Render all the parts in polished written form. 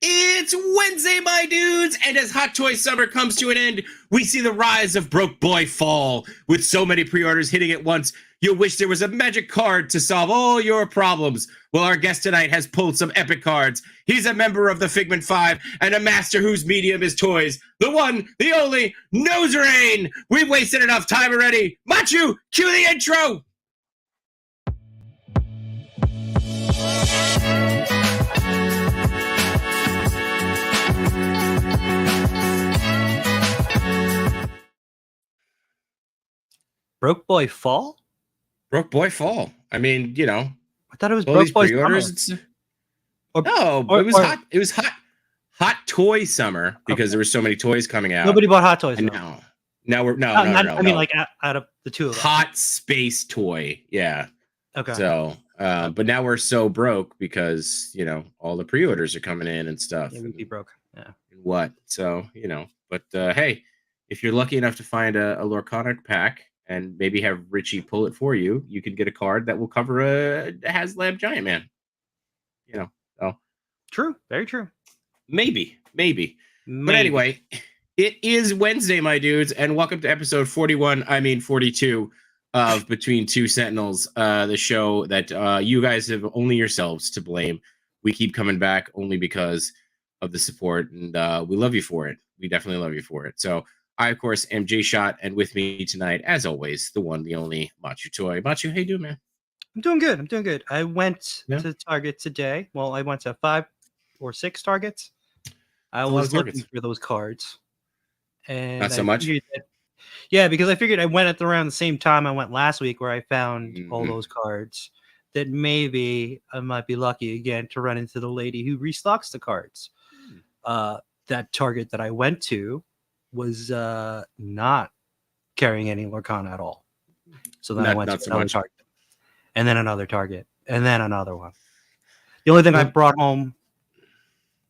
It's Wednesday, my dudes, and as Hot Toy Summer comes to an end, we see the rise of Broke Boy fall. With so many pre-orders hitting at once, you'll wish there was a magic card to solve all your problems. Well, our guest tonight has pulled some epic cards. He's a member of the Figment Five and a master whose medium is toys. The one, the only, Noserain! We've wasted enough time already. Machu, cue the intro! Broke Boy Fall? Broke Boy Fall. I mean, you know. I thought it was Broke Boy Summer. It was hot. It was hot toy summer because there were so many toys coming out. Nobody bought hot toys. And now we're no. I mean, like out of the two of them. Hot space toy. Yeah. Okay. So, but now we're so broke because you know all the pre-orders are coming in and stuff. Yeah, we'd be broke. Yeah. And what? So you know, but hey, if you're lucky enough to find a Lorcana pack and maybe have Richie pull it for you, you can get a card that will cover a HasLab Giant Man. You know, so true, very true. Maybe. But anyway, it is Wednesday, my dudes, and welcome to episode 42 of Between Two Sentinels, the show that you guys have only yourselves to blame. We keep coming back only because of the support, and we love you for it. We definitely love you for it. So I, of course, am Jay Shot, and with me tonight, as always, the one, the only Machu Toy. Machu, how you doing, man? I'm doing good. I went to Target today. Well, I went to 5 or 6 Targets. I was looking for those cards. And not so much? Yeah, because I figured I went at around the same time I went last week where I found all those cards that maybe I might be lucky again to run into the lady who restocks the cards. That Target that I went to was not carrying any Lorcana at all. So then I went to another Target, and then another Target, and then another one. The only thing I brought home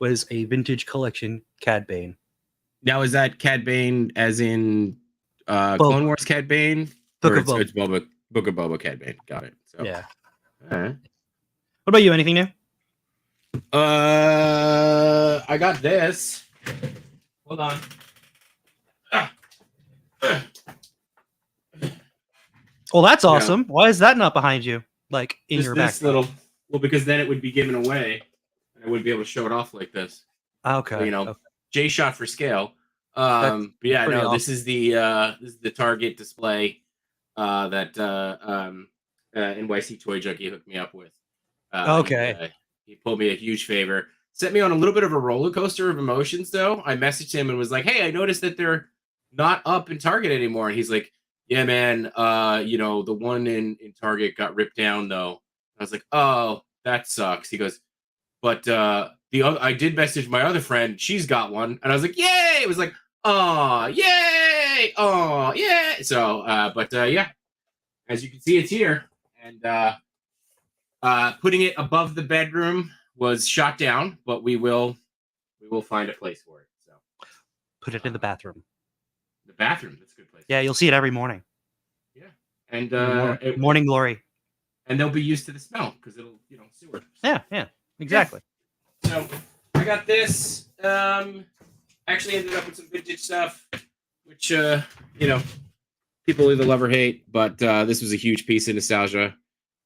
was a vintage collection Cad Bane. Now, is that Cad Bane as in Clone Wars Cad Bane? Book of Boba. It's Book of Boba Cad Bane. Got it. So. Yeah. All right. What about you? Anything new? I got this. Hold on. Well, that's awesome. Yeah. Why is that not behind you? Like in your back? Well, because then it would be given away. I wouldn't be able to show it off like this. Okay. So, you know, J Shot for scale. But yeah, no, awesome. This is the Target display that NYC Toy Junkie hooked me up with. Okay. He pulled me a huge favor. Sent me on a little bit of a roller coaster of emotions, though. I messaged him and was like, "Hey, I noticed that they're not up in Target anymore." And he's like, "Yeah, man. You know, the one in Target got ripped down, though." I was like, "Oh, that sucks." He goes, "But I did message my other friend. She's got one." And I was like, "Yay!" It was like, "Oh, yay! Oh, yeah!" So, yeah, as you can see, it's here, and putting it above the bedroom was shot down, but we will find a place for it. So, put it in the bathroom. The bathroom, that's a good place. Yeah, you'll see it every morning. Yeah, and morning glory. And they'll be used to the smell because it'll, you know, sewer. Yeah, exactly. Yeah. So I got this. Actually ended up with some vintage stuff, which you know, people either love or hate. But this was a huge piece of nostalgia.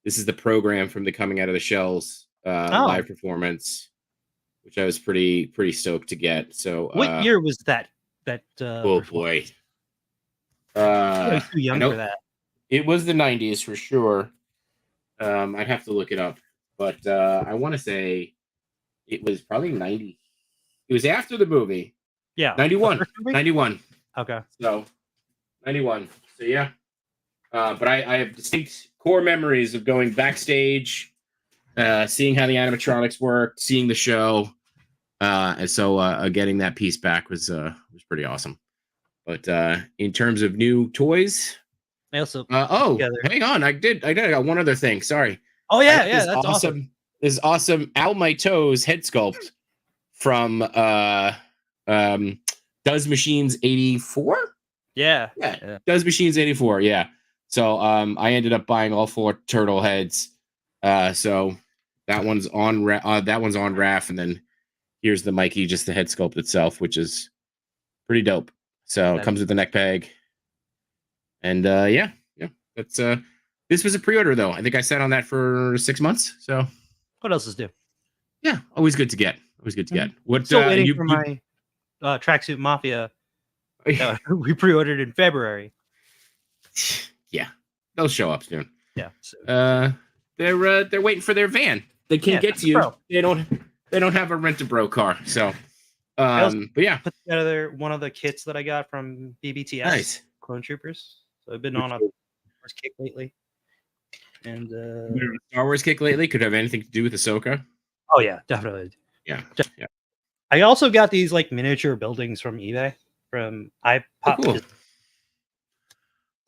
This is the program from the Coming Out of the Shells live performance, which I was pretty stoked to get. So what year was that? Oh boy, too young for that. It was the 90s for sure. I'd have to look it up, but I want to say it was probably 90. It was after the movie. Yeah, 91. 91. Okay. So 91. So yeah. But I have distinct core memories of going backstage, seeing how the animatronics worked, seeing the show. And so getting that piece back was pretty awesome. But in terms of new toys, I also hang on, I got one other thing. Sorry. Oh yeah, that's awesome. This awesome Al My Toes head sculpt from Does Machines 84? Yeah. Does Machines 84, yeah. So I ended up buying all 4 turtle heads. So that one's on RAF, and then here's the Mikey, just the head sculpt itself, which is pretty dope. So it comes with the neck peg. And yeah, that's this was a pre-order though. I think I sat on that for 6 months. So what else is new? Yeah, always good to get. Always good to get. What Still waiting for my Tracksuit Mafia we pre-ordered in February. Yeah, they'll show up soon. Yeah. So. They're waiting for their van. They can't get to you. Bro. They don't have a rent-a-bro car. So but yeah. Put together one of the kits that I got from BBTS. Nice. Clone Troopers. So I've been on a first kick lately. And Star Wars kick lately could have anything to do with Ahsoka. Oh yeah, definitely. Yeah. I also got these like miniature buildings from eBay. I popped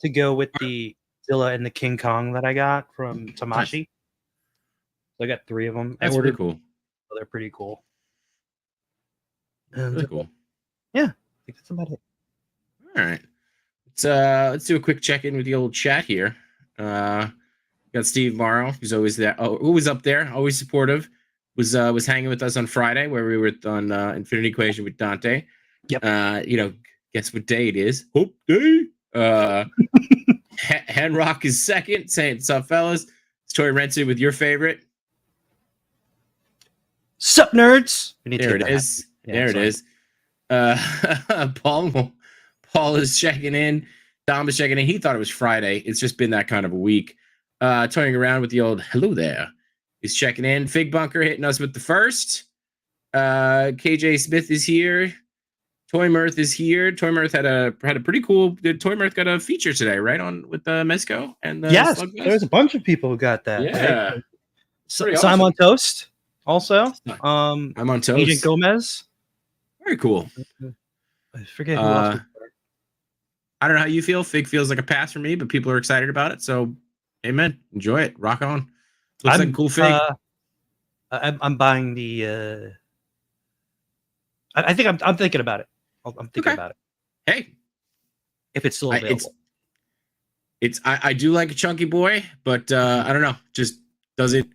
to go with the Zilla and the King Kong that I got from Tamashi. So I got 3 of them. That's pretty cool. So they're pretty cool. Really cool. Yeah, I think that's about it. All right. Let's do a quick check-in with the old chat here. Got Steve Morrow, who's always there. Oh, who was up there, always supportive. Was hanging with us on Friday where we were on Infinity Equation with Dante. Yep. Guess what day it is? Hope Day. Henrock is second, saying what's up, fellas. It's Toy Renson with your favorite. Sup, nerds? There it is. Yeah, there it is. Paul is checking in. Dom is checking in. He thought it was Friday. It's just been that kind of a week. Toying around with the old hello there. He's checking in. Fig Bunker hitting us with the first. KJ Smith is here. Toy Mirth is here. Toy Mirth had a pretty cool. Toy Mirth got a feature today, right? With the Mezco and the yes, there's a bunch of people who got that. Yeah, right? So I'm on Toast. Also, I'm on Toast. Agent Gomez. Very cool. I forget who else. I don't know how you feel. Fig feels like a pass for me, but people are excited about it. So, amen. Enjoy it. Rock on. Looks like a cool Fig. I'm buying the. I think I'm thinking about it. I'm thinking about it. Hey, if it's still available. I do like a chunky boy, but I don't know. Just does it.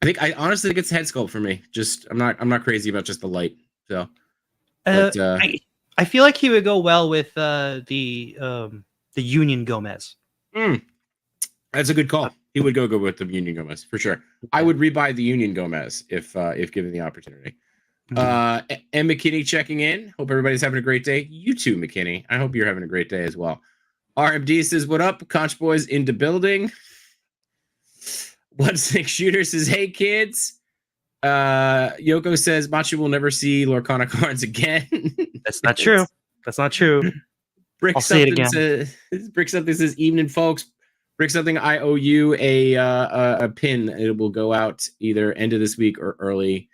I honestly think it's head sculpt for me. Just I'm not crazy about just the light. So, but, I feel like he would go well with the Union Gomez. That's a good call. He would go with the Union Gomez for sure. I would rebuy the Union Gomez if given the opportunity. And McKinney checking in. Hope everybody's having a great day. You too, McKinney. I hope you're having a great day as well. RMD says, "What up? Conch Boys into building." 1-6 Shooter says, "Hey kids." Yoko says, "Machi will never see Lorcana cards again." That's not true. That's not true. Brick I'll say it again. Brick something says, "Evening, folks." Brick something. I owe you a pin. It will go out either end of this week or early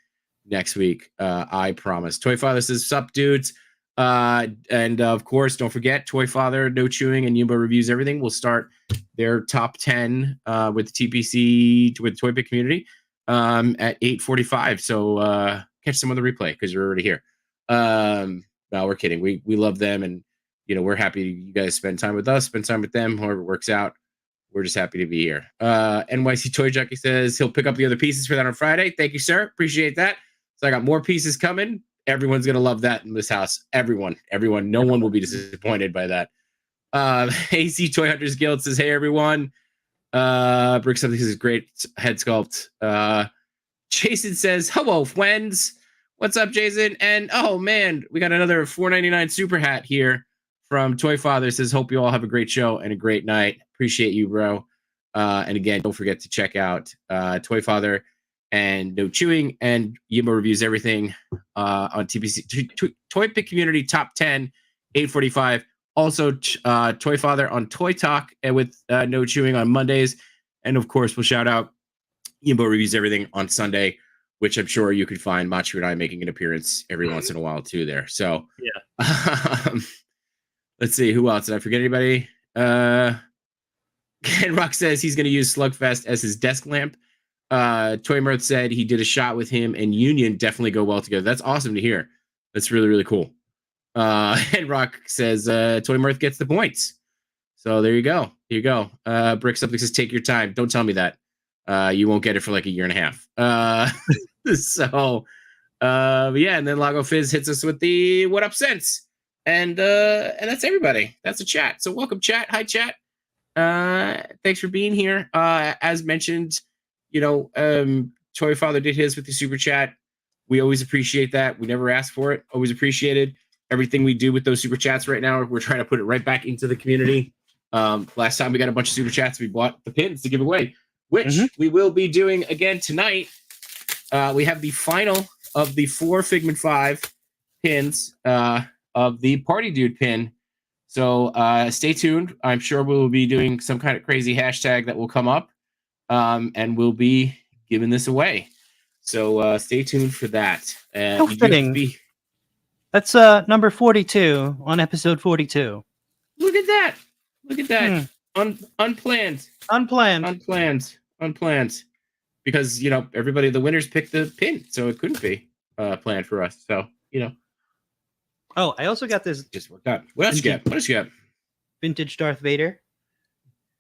next week. I promise. Toy Father says, "Sup, dudes." And of course, don't forget, Toy Father, No Chewing, and Yumbo Reviews Everything will start their top 10 with TPC, with Toy Pick Community at 8:45. So catch some of the replay because you're already here. No, we're kidding. We love them, and we're happy you guys spend time with us, spend time with them, however it works out. We're just happy to be here. NYC Toy Junkie says he'll pick up the other pieces for that on Friday. Thank you, sir. Appreciate that. So I got more pieces coming. Everyone's gonna love that in this house. Everyone. No one will be disappointed by that. AC Toy Hunters Guild says, "Hey everyone." Brick something says, "Great head sculpt." Jason says, "Hello, friends." What's up, Jason? And oh man, we got another $4.99 super hat here from Toy Father. Says, "Hope you all have a great show and a great night." Appreciate you, bro. And again, don't forget to check out Toy Father and No Chewing and Yimbo Reviews Everything on TPC Toy Pick Community Top 10, 8:45. Also, Toy Father on Toy Talk and with No Chewing on Mondays. And of course, we'll shout out Yimbo Reviews Everything on Sunday, which I'm sure you could find Machu and I making an appearance every once in a while too there. So yeah. Let's see, who else? Did I forget anybody? Ken Rock says he's going to use Slugfest as his desk lamp. Toy Mirth said he did a shot with him and Union definitely go well together. That's awesome to hear. That's really, really cool. And Rock says Toy Mirth gets the points. So there you go. Here you go. Brick something says take your time. Don't tell me that. You won't get it for like a year and a half. So But yeah, and then Lago Fizz hits us with the what up sense. And that's everybody. That's the chat. So welcome, chat. Hi, chat. Thanks for being here. As mentioned, Toy Father did his with the super chat. We always appreciate that. We never ask for it. Always appreciated. Everything we do with those super chats right now, we're trying to put it right back into the community. Last time we got a bunch of super chats, we bought the pins to give away, which we will be doing again tonight. We have the final of the 4 Figment 5 pins of the Party Dude pin. So stay tuned. I'm sure we'll be doing some kind of crazy hashtag that will come up, and we'll be giving this away. So stay tuned for that. How fitting. That's number 42 on episode 42. Look at that. Look at that. Unplanned. Because, everybody, the winners picked the pin, so it couldn't be planned for us. So, Oh, I also got this. Just worked out. What else you got? What else you got? Vintage Darth Vader,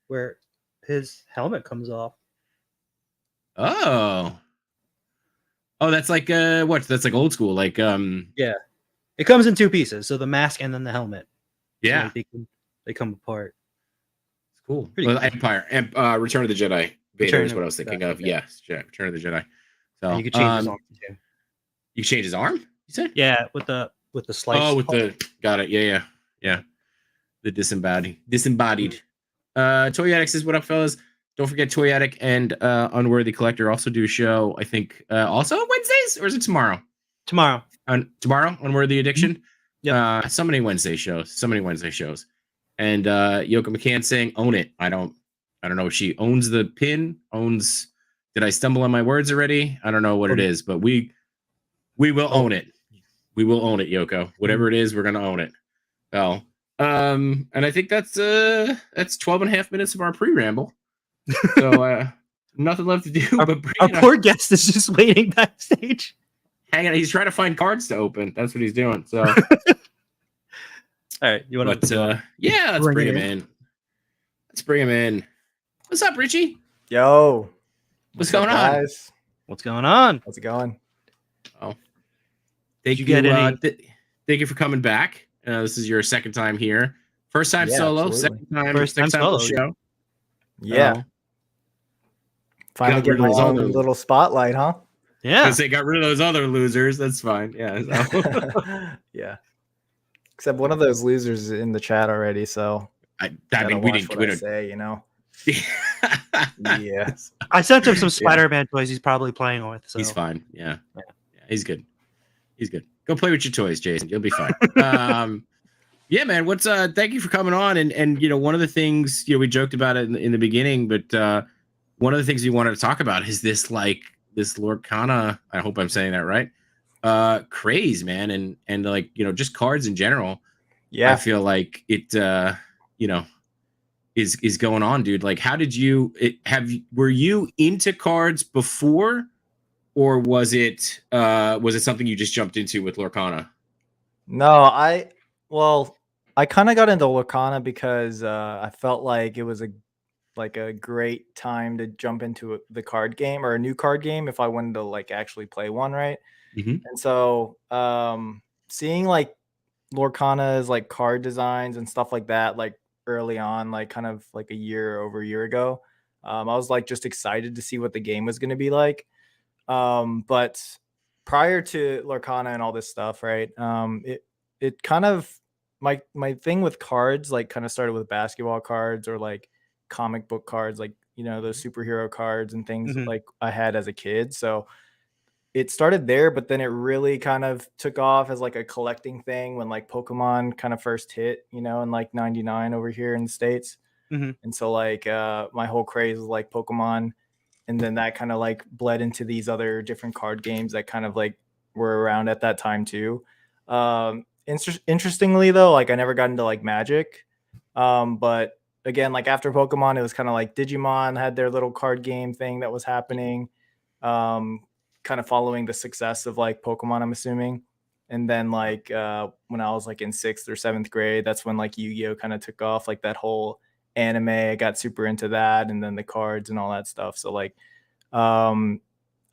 where his helmet comes off. Oh, that's like what? That's like old school. Like yeah, it comes in 2 pieces. So the mask and then the helmet. Yeah, so they come apart. It's cool. Pretty Well, cool. Empire and Return of the Jedi. Vader is what I was thinking of. Okay. Yes, Return of the Jedi. So and you can change his arm too. You can change his arm. You said? Yeah, with the slice. Oh, got it. Yeah. The disembodied. Toy Addict says, "What up, fellas? Don't forget Toy Addict and Unworthy Collector also do a show. I think also on Wednesdays, or is it tomorrow? Tomorrow. Tomorrow, Unworthy Addiction. Yeah. So many Wednesday shows. And Yoko McCann saying, "Own it." I don't know if she owns the pin. Did I stumble on my words already? I don't know what it is, but we will own it. We will own it, Yoko. Whatever it is, we're gonna own it. Well, and I think that's 12 and a half minutes of our pre-ramble. So nothing left to do but our poor guest is just waiting backstage. Hang on, he's trying to find cards to open. That's what he's doing. So all right, you want to let's bring him in. Let's bring him in. What's up, Richie? Yo. What's going on? Guys? What's going on? How's it going? Oh. Thank you for coming back. This is your second time here. First time solo, absolutely. second time solo show. Yeah. Finally get my own little spotlight, huh? Yeah. Because they got rid of those other losers. That's fine. Yeah. So. Yeah. Except one of those losers is in the chat already, so I mean, we didn't say, you know. Yeah. I sent him some Spider-Man toys he's probably playing with. So. He's fine. Yeah. He's good. Go play with your toys, Jason. You'll be fine. Yeah, man. Thank you for coming on. And one of the things, we joked about it in the beginning, but one of the things we wanted to talk about is this Lorcana, I hope I'm saying that right, craze, man. And just cards in general. Yeah. I feel like it, is going on, dude. Like, how did were you into cards before, or was it something you just jumped into with Lorcana? No, I kind of got into Lorcana because I felt like it was a great time to jump into the card game, or a new card game, if I wanted to actually play one, right? Mm-hmm. And so seeing Lorcana's card designs and stuff like that, early on, kind of a year ago, I was just excited to see what the game was going to be like. But prior to Lorcana and all this stuff, right, it kind of my thing with cards kind of started with basketball cards, or comic book cards, those superhero cards and things I had as a kid. So it started there, but then it really kind of took off as a collecting thing when Pokemon kind of first hit, in 99 over here in the States. Mm-hmm. And so my whole craze was Pokemon. And then that kind of bled into these other different card games that kind of were around at that time too. Interestingly though, I never got into Magic. But again, after Pokemon, it was kind of Digimon had their little card game thing that was happening. Kind of following the success of Pokemon, I'm assuming. And then when I was in 6th or 7th grade, that's when Yu-Gi-Oh kind of took off, that whole anime. I got super into that, and then the cards and all that stuff. So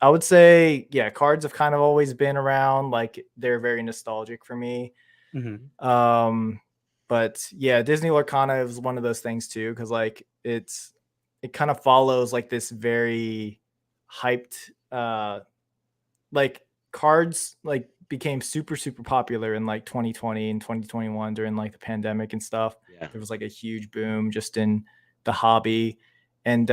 I would say, yeah, cards have kind of always been around. Like they're very nostalgic for me. But yeah, Disney Lorcana is one of those things too, because like it kind of follows like this very hyped like cards like became super popular in like 2020 and 2021 during like the pandemic and stuff. Yeah. There was like a huge boom just in the hobby, and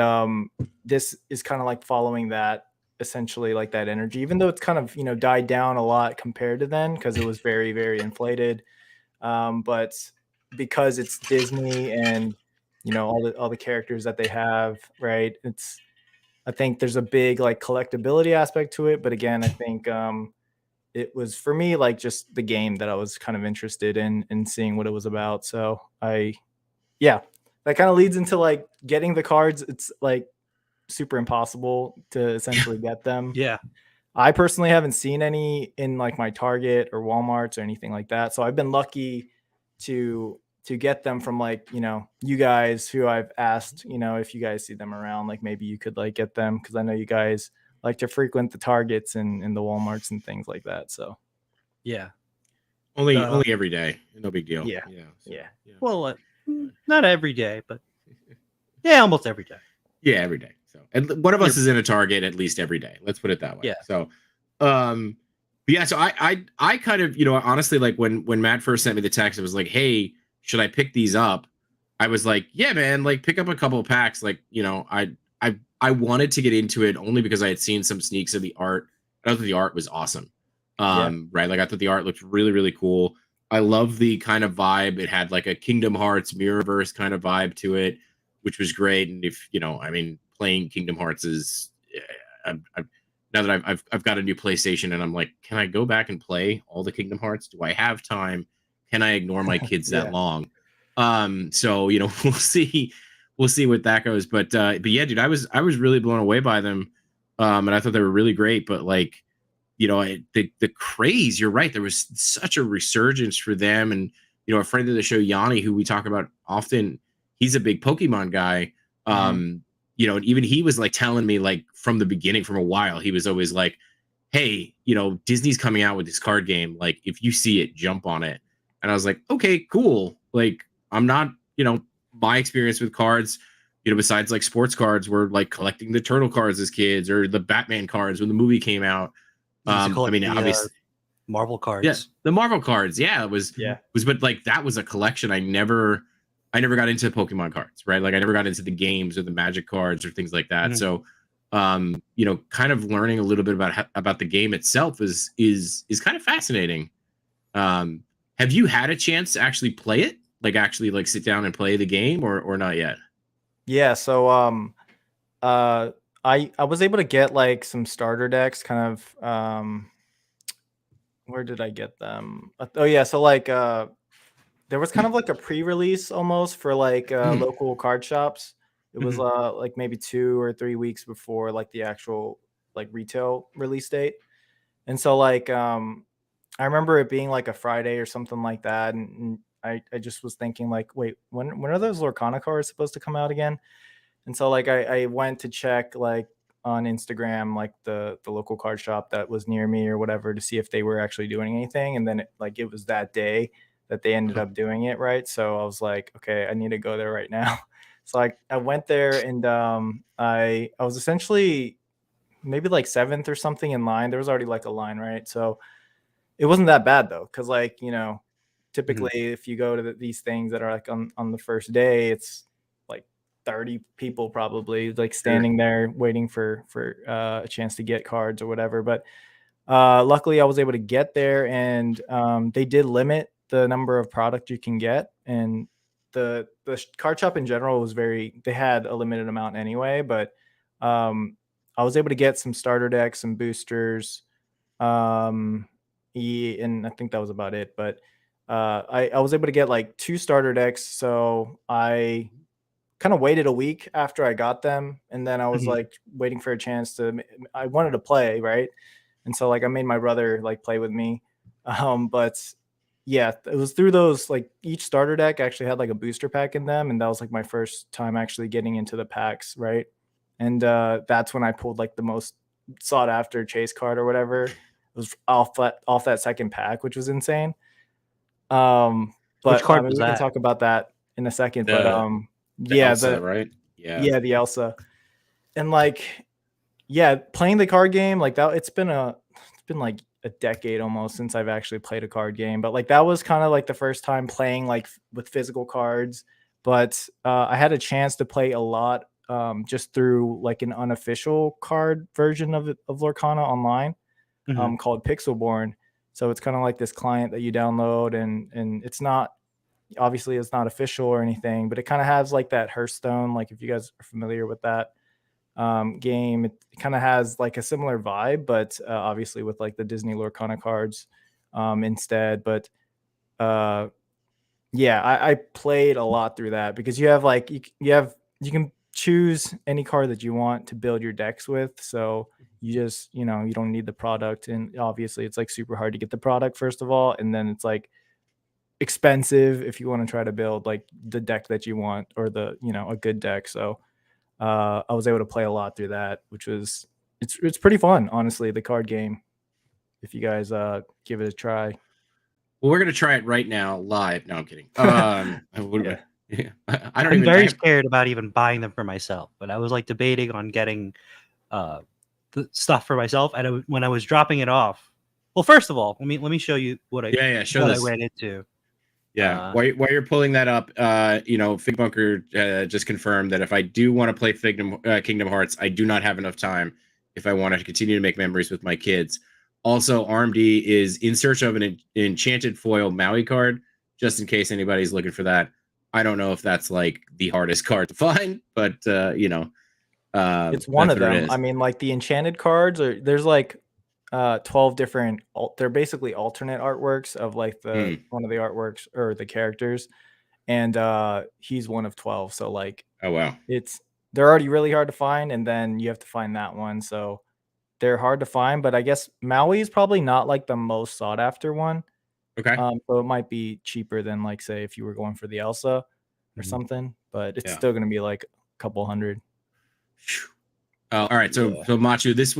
this is kind of like following that, essentially, like that energy, even though it's kind of, you know, died down a lot compared to then because it was very inflated. But because it's Disney and, you know, all the characters that they have, right? I think there's a big like collectability aspect to it, but again, I think it was for me like just the game that I was kind of interested in seeing what it was about. So yeah, that kind of leads into like getting the cards. It's like super impossible to essentially get them. Yeah. I personally haven't seen any in like my Target or Walmarts or anything like that. So I've been lucky to get them from like, you know, you guys, who I've asked, you know, if you guys see them around, like maybe you could like get them, because I know you guys like to frequent the Targets and the Walmarts and things like that. So Yeah. Only every day. No big deal. Yeah. So, Yeah. Well, not every day, but yeah, almost every day. Yeah, every day. So, and one of us is in a Target at least every day. Let's put it that way. Yeah. So, but yeah. So I kind of, you know, honestly, like when Matt first sent me the text, it was like, hey, should I pick these up? I was like, yeah, man, like pick up a couple of packs. Like, you know, I wanted to get into it only because I had seen some sneaks of the art. I thought the art was awesome. Right. Like I thought the art looked really cool. I love the kind of vibe. It had like a Kingdom Hearts Mirrorverse kind of vibe to it, which was great. And if, you know, I mean, playing Kingdom Hearts is, now that I've got a new PlayStation and I'm like, can I go back and play all the Kingdom Hearts? Do I have time? Can I ignore my kids that long? So, you know, we'll see what that goes. But yeah, dude, I was really blown away by them. And I thought they were really great, but like, you know, the craze, you're right. There was such a resurgence for them. And, you know, a friend of the show, Yanni, who we talk about often, he's a big Pokemon guy. You know, and even he was like telling me like from the beginning, from a while, he was always like, hey, you know, Disney's coming out with this card game. Like, if you see it, jump on it. And I was like, okay, cool. Like, I'm not, you know, my experience with cards, you know, besides like sports cards, were like collecting the Turtle cards as kids or the Batman cards when the movie came out. I mean, obviously, Marvel cards. Yeah, the Marvel cards. Yeah, it was. But like that was a collection. I never got into Pokemon cards, right? Like I never got into the games or the Magic cards or things like that. So, you know, kind of learning a little bit about the game itself is kind of fascinating. Have you had a chance to actually play it? Like actually like sit down and play the game or not yet? Yeah. So, I was able to get like some starter decks kind of, where did I get them? Oh yeah. So like, there was kind of like a pre-release almost for like local card shops. It was like maybe 2 or 3 weeks before like the actual like retail release date. And so like I remember it being like a Friday or something like that. And I just was thinking like, wait, when are those Lorcana cards supposed to come out again? And so like I went to check like on Instagram, like the local card shop that was near me or whatever, to see if they were actually doing anything. And then it was that day that they ended up doing it, right? So I was like, okay, I need to go there right now. So I went there and I was essentially maybe like 7th or something in line. There was already like a line, right? So it wasn't that bad though, because like, you know, typically if you go to these things that are like on the first day, it's like 30 people probably like standing there waiting for a chance to get cards or whatever. But luckily I was able to get there, and they did limit the number of product you can get, and the card shop in general was they had a limited amount anyway. But I was able to get some starter decks, some boosters, and I think that was about it. But I was able to get like 2 starter decks, so I kind of waited a week after I got them, and then I was like waiting for a chance I wanted to play, right? And so like I made my brother like play with me. But yeah, it was through those, like each starter deck actually had like a booster pack in them, and that was like my first time actually getting into the packs, right? And that's when I pulled like the most sought after chase card or whatever. It was off that second pack, which was insane. But Which card I mean, was we can that? talk about that in a second. The, But the yeah, Elsa, right? yeah, the Elsa, and like, yeah, playing the card game like that. It's been like a decade almost since I've actually played a card game. But like that was kind of like the first time playing like with physical cards. But I had a chance to play a lot just through like an unofficial card version of Lorcana online called Pixelborn. So it's kind of like this client that you download, and it's not, obviously it's not official or anything, but it kind of has like that Hearthstone. Like if you guys are familiar with that game, it kind of has like a similar vibe, but obviously with like the Disney Lorcana cards instead. But yeah, I played a lot through that because you have like you can choose any card that you want to build your decks with. So you just, you don't need the product, and obviously it's like super hard to get the product first of all, and then it's like expensive if you want to try to build like the deck that you want, or the a good deck. So I was able to play a lot through that, which was it's pretty fun, honestly, the card game, if you guys give it a try. Well, we're gonna try it right now live. No, I'm kidding. Yeah. I'm very scared about even buying them for myself, but I was like debating on getting the stuff for myself, and when I was dropping it off, well, first of all, let me show you what I I ran into. Yeah, while you're pulling that up, Fig Bunker just confirmed that if I do want to play Kingdom Hearts, I do not have enough time if I want to continue to make memories with my kids. Also, RMD is in search of an enchanted foil Maui card, just in case anybody's looking for that. I don't know if that's like the hardest card to find, but it's one of them. I mean, like the enchanted cards there's like 12 different, they're basically alternate artworks of like one of the artworks or the characters, and he's one of 12. So like, oh wow, they're already really hard to find, and then you have to find that one. So they're hard to find, but I guess Maui is probably not like the most sought after one. Okay. So it might be cheaper than like, say, if you were going for the Elsa or something, but it's still going to be like a couple hundred. All right. So Machu, this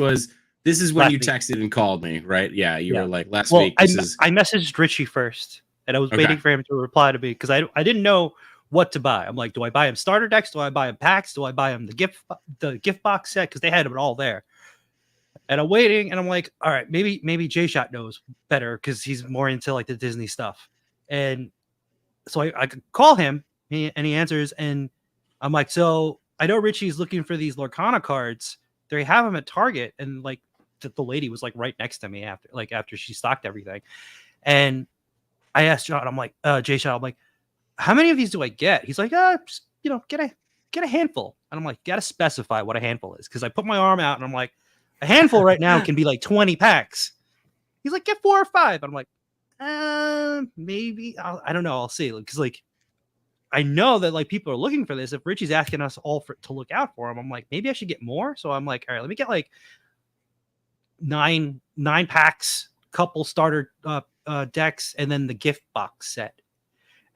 is when you texted and called me, right? Yeah. You were like last week. I messaged Richie first, and I was waiting for him to reply to me because I didn't know what to buy. I'm like, do I buy him starter decks? Do I buy him packs? Do I buy him the gift box set? Because they had it all there. And I'm waiting, and I'm like, all right, maybe J-Shot knows better because he's more into like the Disney stuff. And so I could call him, and he answers, and I'm like, so I know Richie's looking for these Lorcana cards. They have them at Target, and like the lady was like right next to me after she stocked everything. And I asked John, I'm like, J-Shot, I'm like, how many of these do I get? He's like, just, get a handful. And I'm like, gotta specify what a handful is, because I put my arm out and I'm like, a handful right now can be like 20 packs. He's like, get 4 or 5. I'm like, maybe. I don't know. I'll see. Because like, I know that like people are looking for this. If Richie's asking us all to look out for him, I'm like, maybe I should get more. So I'm like, all right, let me get like 9 packs, couple starter decks, and then the gift box set.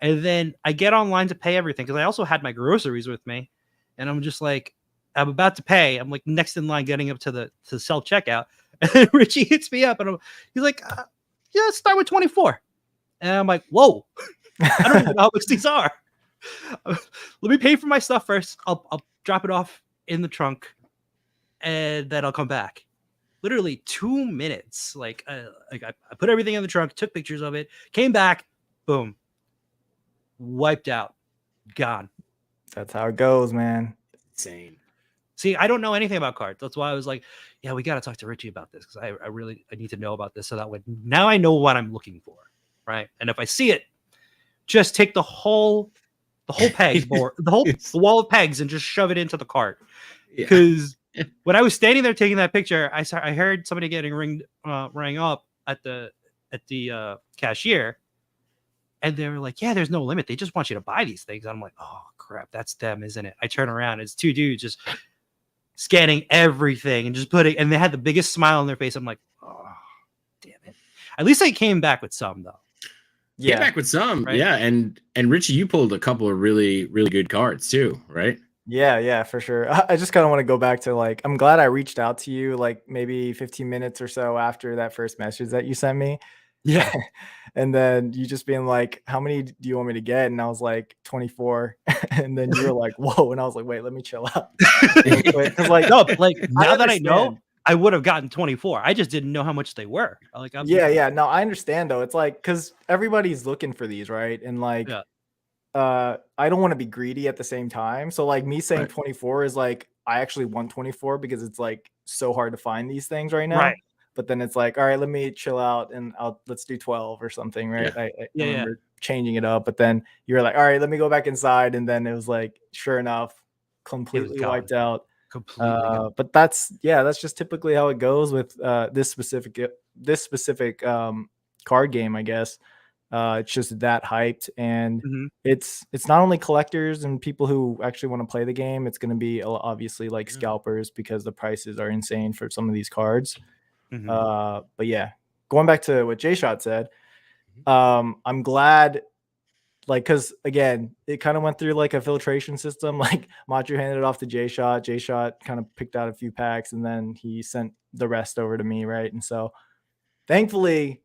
And then I get online to pay everything because I also had my groceries with me, and I'm just like, I'm about to pay. I'm like next in line, getting up to the self checkout, and then Richie hits me up, and he's like, "Yeah, let's start with 24." And I'm like, "Whoa, I don't even know how much these are. Let me pay for my stuff first. I'll drop it off in the trunk, and then I'll come back." Literally 2 minutes. Like I put everything in the trunk, took pictures of it, came back, boom, wiped out, gone. That's how it goes, man. Insane. See, I don't know anything about cards. That's why I was like, yeah, we got to talk to Richie about this, because I need to know about this, so that way now I know what I'm looking for, right? And if I see it, just take the whole peg board, the wall of pegs, and just shove it into the cart. Because when I was standing there taking that picture, I heard somebody getting rang up at the cashier, and they were like, yeah, there's no limit. They just want you to buy these things. And I'm like, oh crap, that's them, isn't it? I turn around, it's 2 dudes just scanning everything and just and they had the biggest smile on their face. I'm like, oh, damn it. At least I came back with some, though. Yeah, back with some, right? Yeah. And Richie, you pulled a couple of really, really good cards too, right? Yeah, for sure. I just kind of want to go back to like, I'm glad I reached out to you like maybe 15 minutes or so after that first message that you sent me. Yeah. And then you just being like, how many do you want me to get? And I was like, 24. And then you were like, whoa. And I was like, wait, let me chill out real quick. Cause like, No, but like now that I know, understand. I would have gotten 24. I just didn't know how much they were. Like, Yeah. No, I understand though. It's like, cause everybody's looking for these, right? And like, Yeah. I don't want to be greedy at the same time. So like me saying Right. 24 is like, I actually want 24 because it's like so hard to find these things right now. Right. But then it's like, all right, let me chill out and let's do 12 or something, right? Yeah. I Yeah. remember changing it up, but then you were like, all right, let me go back inside. And then it was like, sure enough, completely gone. wiped out. Completely gone. But that's just typically how it goes with this specific card game, I guess. It's just that hyped, and Mhm. it's not only collectors and people who actually want to play the game. It's going to be obviously like Yeah. scalpers because the prices are insane for some of these cards. Mhm. But yeah, going back to what J Shot said, I'm glad, like, because again, it kind of went through like a filtration system. Like Machu handed it off to J Shot. J Shot kind of picked out a few packs, and then he sent the rest over to me, right? And so, thankfully,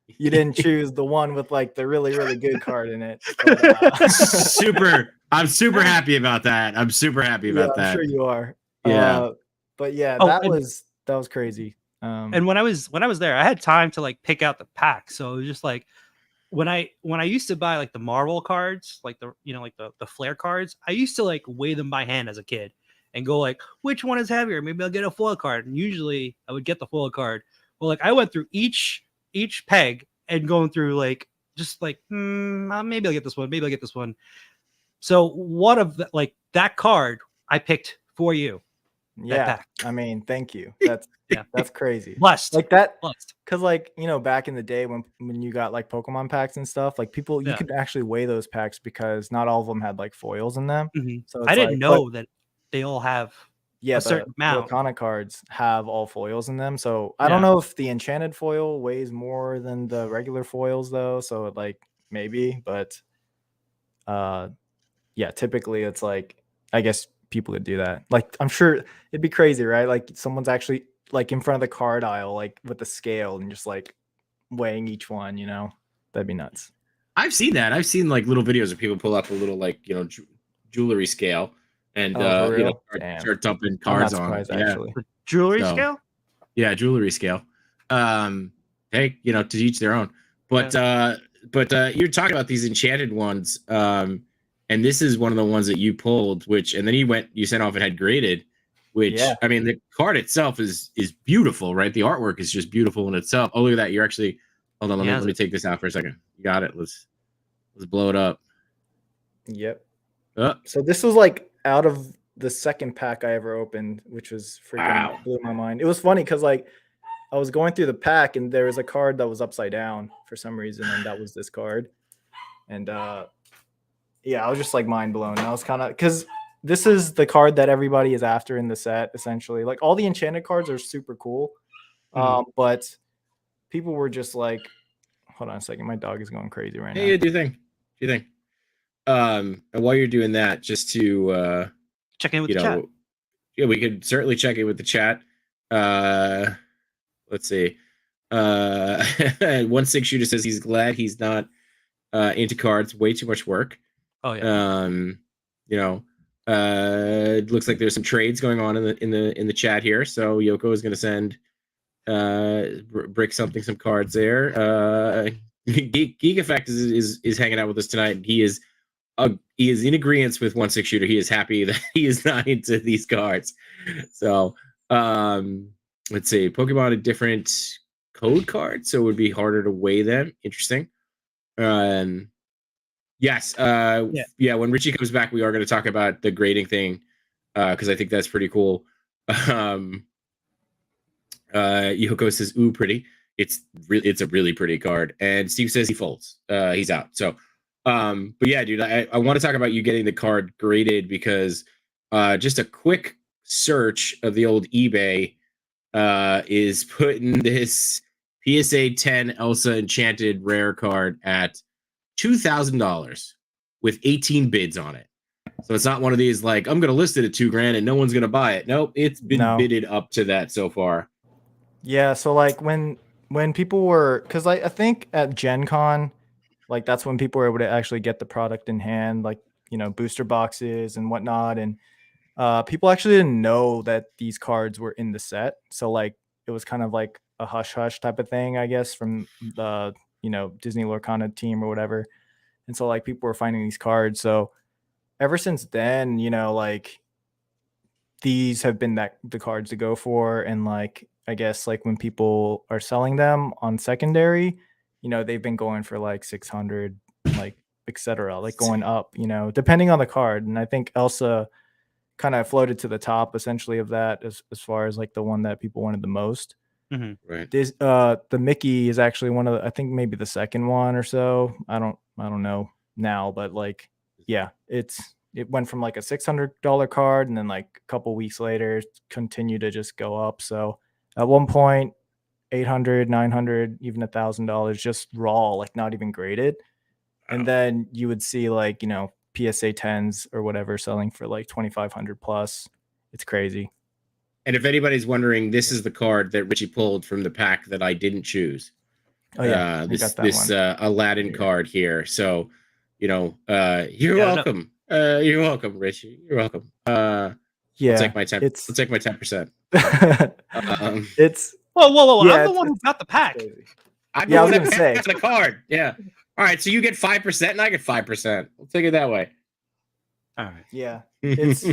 you didn't choose the one with like the really, really good card in it. But, I'm super happy about that. I'm super happy yeah, about I'm that. sure you are. Yeah. But yeah, Oh, that was crazy. And when I was there, I had time to like pick out the pack. So it was just like when I used to buy like the Marvel cards, like the like the flare cards, I used to like weigh them by hand as a kid and go like, which one is heavier? Maybe I'll get a foil card. And usually I would get the foil card. Well, like I went through each peg and going through like just like maybe I'll get this one, maybe I'll get this one. So one of the, like that card I picked for you. Yeah, Pack. I mean, thank you. That's crazy. Blessed. Like that, Blessed. because like back in the day when you got like Pokemon packs and stuff, like people you could actually weigh those packs because not all of them had like foils in them. Mm-hmm. So it's I didn't like, know that they all have yeah, a the certain amount. Lorcana cards have all foils in them. So I don't know if the enchanted foil weighs more than the regular foils though. So like maybe, but yeah, typically it's like, I guess people could do that. Like I'm sure it'd be crazy, right? Like someone's actually like in front of the card aisle, like with the scale and just like weighing each one, that'd be nuts. I've seen that. I've seen like little videos of people pull up a little like jewelry scale and Oh, for real? Damn. start dumping I'm not cards on it. surprised actually. The jewelry So, scale? Yeah, jewelry scale. Hey, to each their own. But you're talking about these enchanted ones. And this is one of the ones that you pulled, and then you sent off and had graded, which I mean the card itself is beautiful, right? The artwork is just beautiful in itself. Oh, look at that. You're actually hold on, let me take this out for a second. You got it. Let's blow it up. Yep. So this was like out of the second pack I ever opened, which was freaking blew my mind. It was funny because like I was going through the pack and there was a card that was upside down for some reason, and that was this card. And yeah, I was just like mind blown. I was kind of, because this is the card that everybody is after in the set, essentially. Like all the enchanted cards are super cool, but people were just like, hold on a second, my dog is going crazy right now. Yeah, do you think? And while you're doing that, just to check in with the chat. Yeah, we could certainly check in with the chat. Let's see. 1-6 shooter says he's glad he's not into cards. Way too much work. Oh yeah. It looks like there's some trades going on in the chat here. So Yoko is going to send Brick some cards there. Geek Effect is hanging out with us tonight. He is in agreement with 1-6 shooter. He is happy that he is not into these cards. So let's see. Pokemon a different code card, so it would be harder to weigh them. Interesting. Yes. Yeah. When Richie comes back, we are going to talk about the grading thing because I think that's pretty cool. Yoko says, "Ooh, pretty." It's a really pretty card. And Steve says he folds. He's out. So, but yeah, dude, I want to talk about you getting the card graded because just a quick search of the old eBay is putting this PSA 10 Elsa Enchanted rare card at $2,000 with 18 bids on it. So it's not one of these like I'm going to list it at $2,000 and no one's going to buy it. Nope, it's been bidded up to that so far. Yeah, so like when people were, because I think at Gen Con, like that's when people were able to actually get the product in hand, like, you know, booster boxes and whatnot. And people actually didn't know that these cards were in the set. So like it was kind of like a hush hush type of thing, I guess, from the, you know, Disney Lorcana team or whatever. And so like people were finding these cards. So ever since then, you know, like these have been the cards to go for. And like I guess like when people are selling them on secondary, you know, they've been going for like 600, like etc., like going up, you know, depending on the card. And I think Elsa kind of floated to the top essentially of that as far as like the one that people wanted the most. Right. This the Mickey is actually one of the, I think maybe the second one or so. I don't know now, but like yeah, it went from like a $600 card and then like a couple weeks later continued to just go up. So at one point 800, 900, even $1,000 just raw, like not even graded. And then you would see like, you know, PSA 10s or whatever selling for like 2,500 plus. It's crazy. And if anybody's wondering, this is the card that Richie pulled from the pack that I didn't choose. Oh yeah, this Aladdin card here. So, you know, you're welcome. You're welcome, Richie. You're welcome. Yeah, I'll take my 10. I'll take my 10%. It's whoa! Yeah, I'm the one who got the pack. I was gonna say the card. Yeah. All right, so you get 5% and I get 5%. We'll take it that way. All right. Yeah, it's.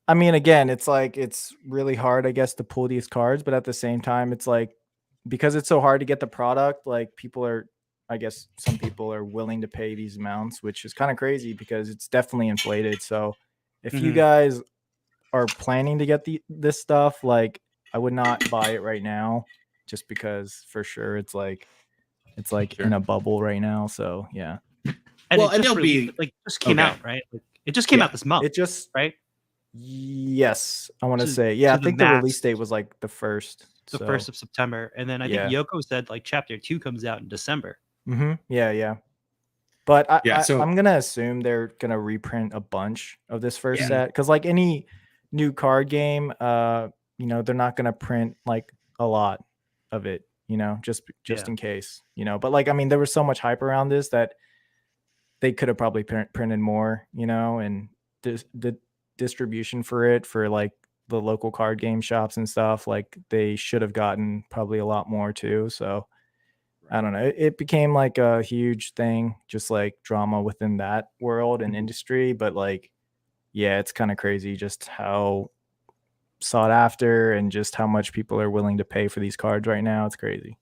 I mean, again, it's like it's really hard, I guess, to pull these cards, but at the same time, it's like because it's so hard to get the product, like people are, I guess, some people are willing to pay these amounts, which is kind of crazy because it's definitely inflated. So, if you guys are planning to get this stuff, like I would not buy it right now, just because for sure it's like in a bubble right now. So yeah. And well, and they'll be like just came out, right? Like, it just came out this month. It just right. Yes, I want to say I think the release date was like the 1st. The 1st of September, and then I think Yoko said like Chapter 2 comes out in December. Yeah. But I'm gonna assume they're gonna reprint a bunch of this first set because like any new card game, you know, they're not gonna print like a lot of it, you know, just in case, you know. But like I mean, there was so much hype around this that they could have probably printed more, you know, and the distribution for it for like the local card game shops and stuff, like they should have gotten probably a lot more too. So I don't know, it became like a huge thing, just like drama within that world and industry. But like yeah, it's kind of crazy just how sought after and just how much people are willing to pay for these cards right now. It's crazy.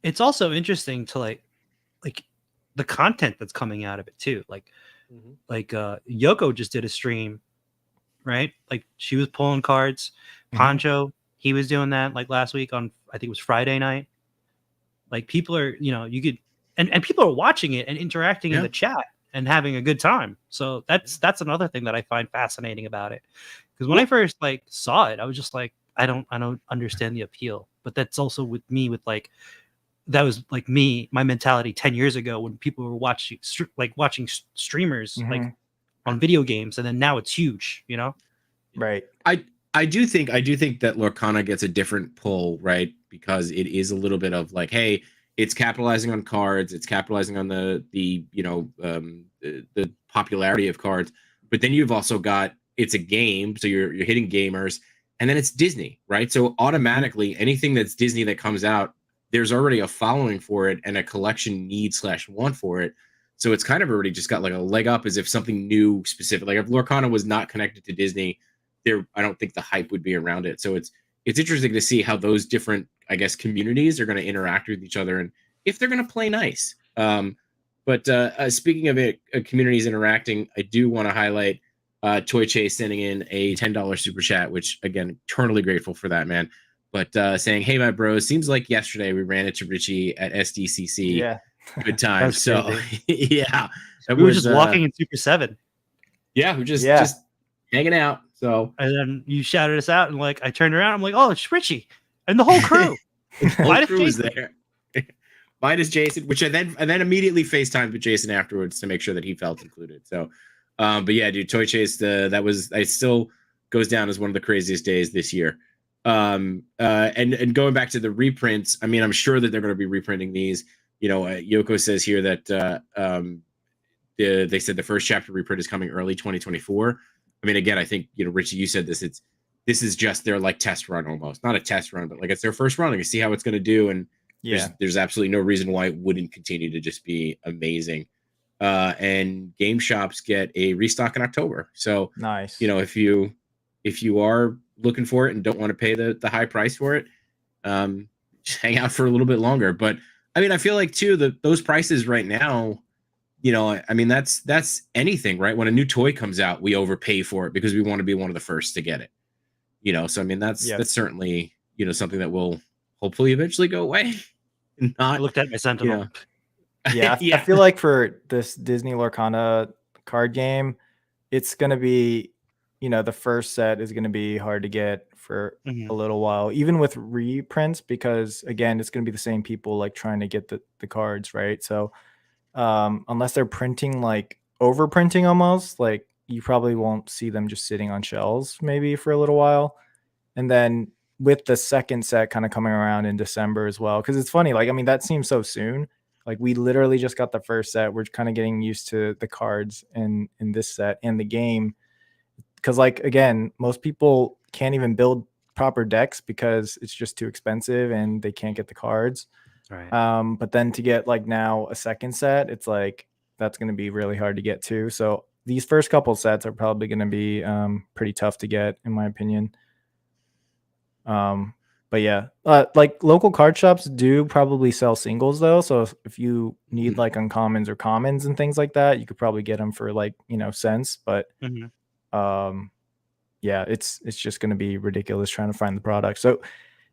It's also interesting to like the content that's coming out of it too. Like Yoko just did a stream, right? Like she was pulling cards. Poncho, he was doing that like last week on, I think it was Friday night. Like people are, you know, you could, and people are watching it and interacting in the chat and having a good time. So that's another thing that I find fascinating about it. Because when I first like saw it, I was just like, I don't understand the appeal. But that's also with me with like, that was like my mentality 10 years ago when people were watching streamers like on video games, and then now it's huge, you know? Right. I do think that Lorcana gets a different pull, right? Because it is a little bit of like, hey, it's capitalizing on cards, it's capitalizing on the you know, the popularity of cards, but then you've also got, it's a game, so you're hitting gamers, and then it's Disney, right? So automatically anything that's Disney that comes out, there's already a following for it and a collection need/want for it. So it's kind of already just got like a leg up, as if something new specific, like if Lorcana was not connected to Disney, I don't think the hype would be around it. So it's interesting to see how those different, I guess, communities are going to interact with each other and if they're going to play nice. But speaking of it, communities interacting, I do want to highlight Toy Chase sending in a $10 super chat, which again, eternally grateful for that, man. But saying, hey, my bros, seems like yesterday we ran into Richie at SDCC. Yeah. Good time. So yeah. We were just walking in Super 7. Yeah, we're just hanging out. So and then you shouted us out, and like I turned around, I'm like, oh, it's Richie and the whole crew. The whole crew was there. Minus Jason, which I then immediately FaceTimed with Jason afterwards to make sure that he felt included. So But yeah, dude, Toy Chase, it still goes down as one of the craziest days this year. And going back to the reprints, I mean, I'm sure that they're going to be reprinting these. Yoko says here that they said the first chapter reprint is coming early 2024. I mean, again, I think, Richie, you said this. This is just their like test run almost, not a test run, but like it's their first run. Like, see how it's going to do, and there's absolutely no reason why it wouldn't continue to just be amazing. And game shops get a restock in October. So nice. If you are looking for it and don't want to pay the high price for it, just hang out for a little bit longer. But I mean, I feel like too those prices right now, I mean, that's anything, right? When a new toy comes out, we overpay for it because we want to be one of the first to get it. So I mean, that's certainly something that will hopefully eventually go away. I looked at my Sentinel. Yeah, I feel like for this Disney Lorcana card game, it's going to be, the first set is going to be hard to get for a little while, even with reprints, because again, it's going to be the same people like trying to get the cards, right? So unless they're printing like overprinting almost, like you probably won't see them just sitting on shelves maybe for a little while. And then with the second set kind of coming around in December as well, because it's funny, like, I mean, that seems so soon. Like we literally just got the first set. We're kind of getting used to the cards in this set and the game. Because like, again, most people can't even build proper decks because it's just too expensive and they can't get the cards. Right. But then to get like now a second set, it's like that's going to be really hard to get to. So these first couple sets are probably going to be pretty tough to get, in my opinion. But yeah, like local card shops do probably sell singles though. So if you need like uncommons or commons and things like that, you could probably get them for like, cents. But yeah, it's just going to be ridiculous trying to find the product. So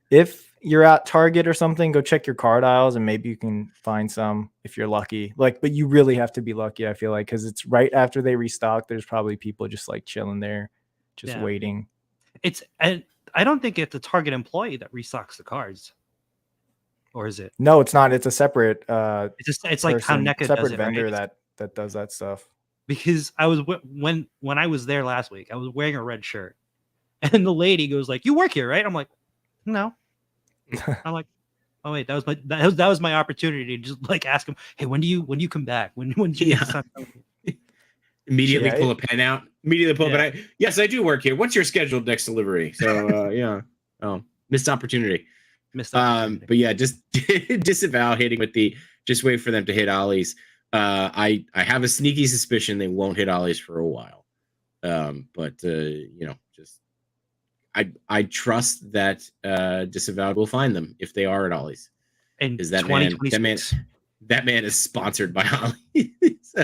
if you're at Target or something, go check your card aisles and maybe you can find some if you're lucky. Like, but you really have to be lucky, I feel like, because it's right after they restock. There's probably people just like chilling there, just waiting. I don't think it's a Target employee that restocks the cards, or is it? No, it's not. It's a separate. It's like how NECA separate does it, vendor right? that does that stuff. Because I was when I was there last week, I was wearing a red shirt, and the lady goes like, "You work here, right?" I'm like, "No." I'm like, "Oh wait, that was my opportunity to just like ask him, hey, when do you come back? When do you start coming?" Immediately pull a pen out. Immediately pull a pen out. Yes, I do work here. What's your scheduled next delivery? So missed opportunity. But yeah, just disavow hitting with the just wait for them to hit ollies. I have a sneaky suspicion they won't hit ollies for a while. But just I trust that Disavowed will find them if they are at ollies. And that man is sponsored by ollies.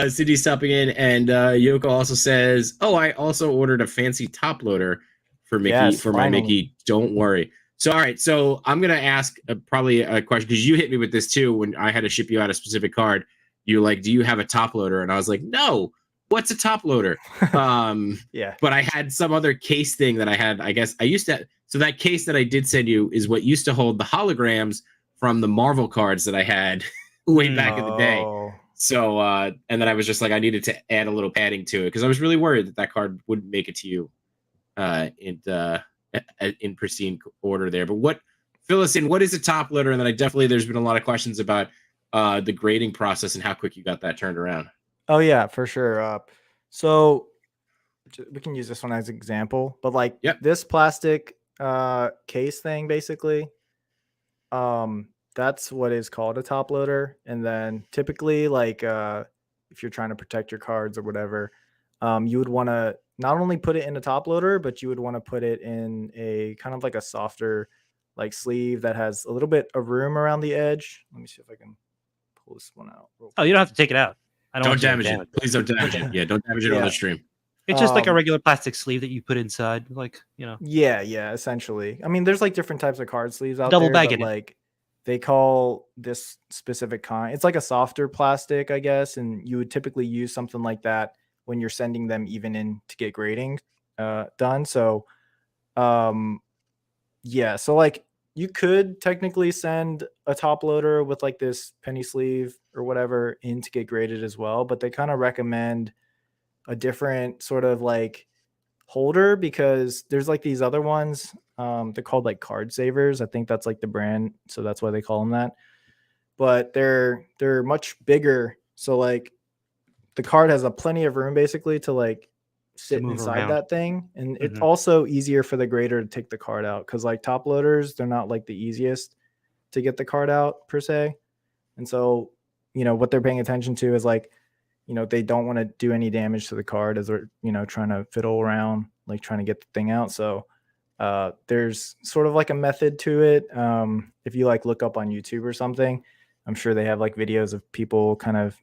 Cindy's stopping in, and Yoko also says, "Oh, I also ordered a fancy top loader for Mickey my Mickey. Don't worry." So, all right. So I'm gonna ask probably a question because you hit me with this too when I had to ship you out a specific card. You're like, "Do you have a top loader?" And I was like, "No. What's a top loader?" But I had some other case thing that I had. I guess I used to. So that case that I did send you is what used to hold the holograms from the Marvel cards that I had way back in the day. So, and then I was just like, I needed to add a little padding to it because I was really worried that card wouldn't make it to you in pristine order there. But fill us in, what is a top loader? And then there's been a lot of questions about the grading process and how quick you got that turned around. Oh yeah, for sure. So we can use this one as an example, but like this plastic case thing, basically, that's what is called a top loader. And then typically, like if you're trying to protect your cards or whatever, you would want to not only put it in a top loader, but you would want to put it in a kind of like a softer like sleeve that has a little bit of room around the edge. Let me see if I can pull this one out. Oh, you don't have to take it out. Don't damage it. Please don't damage it. Yeah, don't damage it on the stream. It's just like a regular plastic sleeve that you put inside, like, Yeah, essentially. I mean, there's like different types of card sleeves out double there. bagged Like they call this specific kind. It's like a softer plastic, I guess, and you would typically use something like that when you're sending them even in to get grading done. So, so like you could technically send a top loader with like this penny sleeve or whatever in to get graded as well, but they kind of recommend a different sort of like holder because there's like these other ones. They're called like card savers. I think that's like the brand, so that's why they call them that. But they're much bigger, so like the card has a plenty of room basically to like sit move inside around. that thing, and it's Mhm. also easier for the grader to take the card out because like top loaders, they're not like the easiest to get the card out per se. And so, you know, what they're paying attention to is like, you know, they don't want to do any damage to the card as they're, you know, trying to fiddle around, like trying to get the thing out. So there's sort of like a method to it. If you like look up on YouTube or something, I'm sure they have like videos of people kind of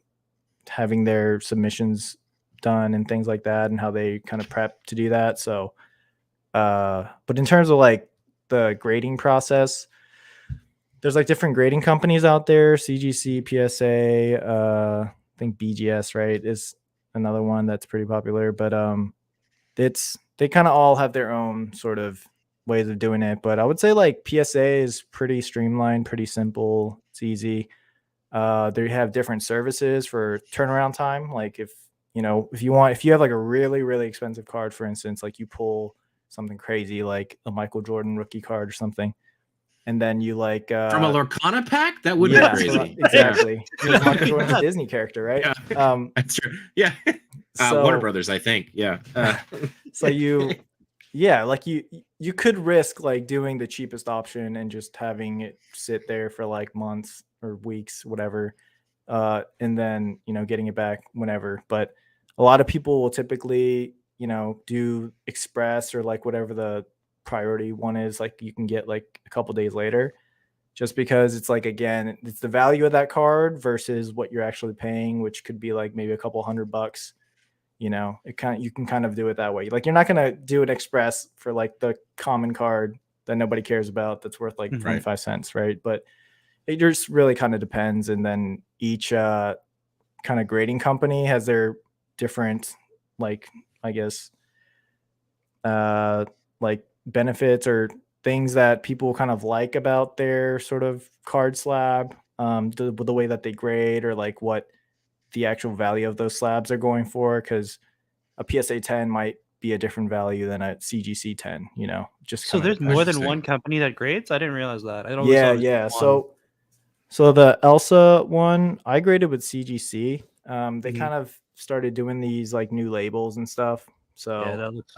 having their submissions done and things like that and how they kind of prep to do that. So, but in terms of like the grading process, there's like different grading companies out there, CGC, PSA, I think BGS, right, is another one that's pretty popular, but they kind of all have their own sort of ways of doing it. But I would say like PSA is pretty streamlined, pretty simple. It's easy. They have different services for turnaround time. Like if you have like a really, really expensive card, for instance, like you pull something crazy, like a Michael Jordan rookie card or something, and then you like From a Lorcana pack, that would yeah, be crazy. exactly. Michael Jordan's a Disney character, right? Yeah. That's true. Yeah. Warner Brothers, I think. Yeah. So you could risk like doing the cheapest option and just having it sit there for like months or weeks, whatever, and then, you know, getting it back whenever. But a lot of people will typically, you know, do express or like whatever the priority one is, like you can get like a couple days later, just because it's like, again, it's the value of that card versus what you're actually paying, which could be like maybe a couple $100. You know, you can kind of do it that way. Like you're not going to do an express for like the common card that nobody cares about that's worth like 25 cents, right? But it just really kind of depends. And then each kind of grading company has their different, like, I guess, like benefits or things that people kind of like about their sort of card slab, the way that they grade or like what the actual value of those slabs are going for, because a PSA 10 might be a different value than a CGC 10, you know, just so there's more than one company that grades. I didn't realize that. I don't. Yeah. So the Elsa one, I graded with CGC. They kind of started doing these like new labels and stuff. So yeah, that looks...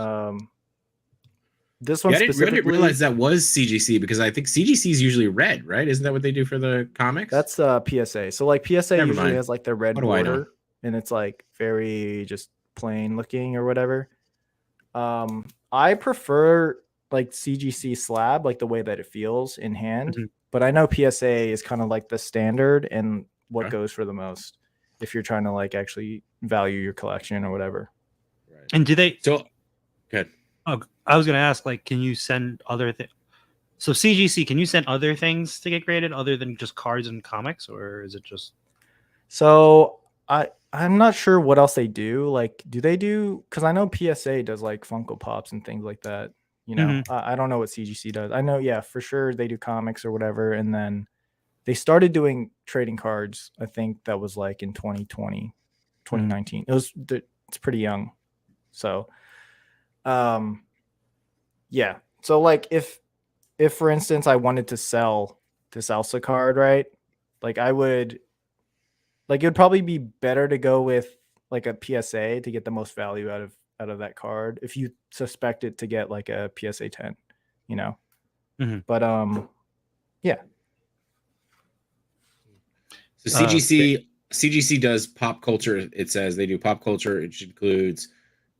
this one specifically, I didn't realize that was CGC because I think CGC is usually red, right? Isn't that what they do for the comics? That's PSA. So like PSA usually has like the red border, and it's like very just plain looking or whatever. I prefer like CGC slab, like the way that it feels in hand. But I know PSA is kind of like the standard and what goes for the most if you're trying to like actually value your collection or whatever. Right. And do they? So good. Oh, I was going to ask, like, can you send other things? So CGC, can you send other things to get graded other than just cards and comics, or is it just? So I'm not sure what else they do. Like, do they do? Because I know PSA does like Funko Pops and things like that. You know, I don't know what CGC does. I know, yeah, for sure they do comics or whatever, and then they started doing trading cards. I think that was like in 2020, 2019. It's pretty young, so yeah. So like if for instance I wanted to sell this Elsa card, right? Like I would, like it would probably be better to go with like a PSA to get the most value out of that card if you suspect it to get like a PSA 10, you know. But yeah. So CGC does pop culture. It says they do pop culture. It includes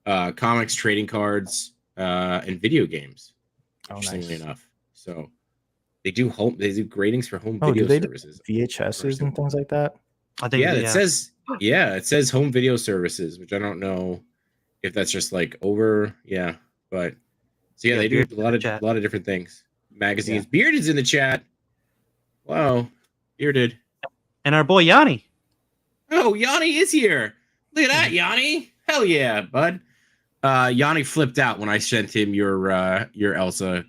comics, trading cards, and video games. Interestingly enough, so they do gradings for home video services, VHSs and things like that. I think it says home video services, which I don't know if that's just like but so they do a lot of different things. Magazines. Bearded's in the chat. Wow, Bearded. And our boy Yanni. Oh, Yanni is here. Look at that, Yanni. Hell yeah, bud. Yanni flipped out when I sent him your Elsa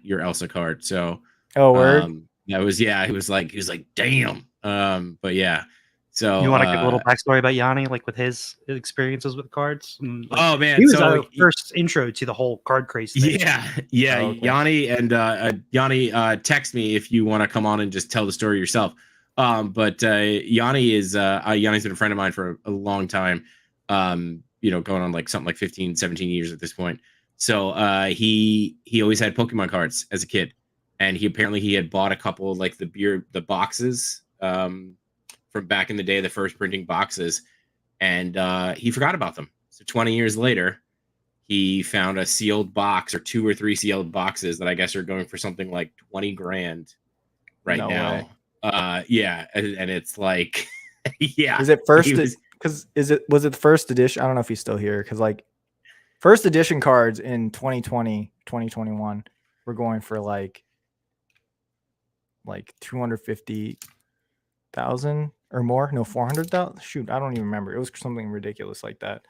card. So Oh, word. That was he was like damn. But yeah. So You want to give a little backstory about Yanni, like with his experiences with cards? And, like, oh man, he was so our first intro to the whole card craze thing. Yeah. Oh, okay. Yanni and Yanni, text me if you want to come on and just tell the story yourself. But Yanni is Yanni's been a friend of mine for a long time. Going on like something like 15, 17 years at this point. So he always had Pokemon cards as a kid, and he had bought a couple of like the boxes from back in the day, the first printing boxes, and he forgot about them. So 20 years later, he found a sealed box or 2 or 3 sealed boxes that I guess are going for something like 20 grand right No now. way. Yeah, and it's like, yeah. Is it first? Because was it the first edition? I don't know if he's still here. Because like first edition cards in 2020, 2021 were going for like 250,000 or more. No, 400,000. Shoot, I don't even remember. It was something ridiculous like that.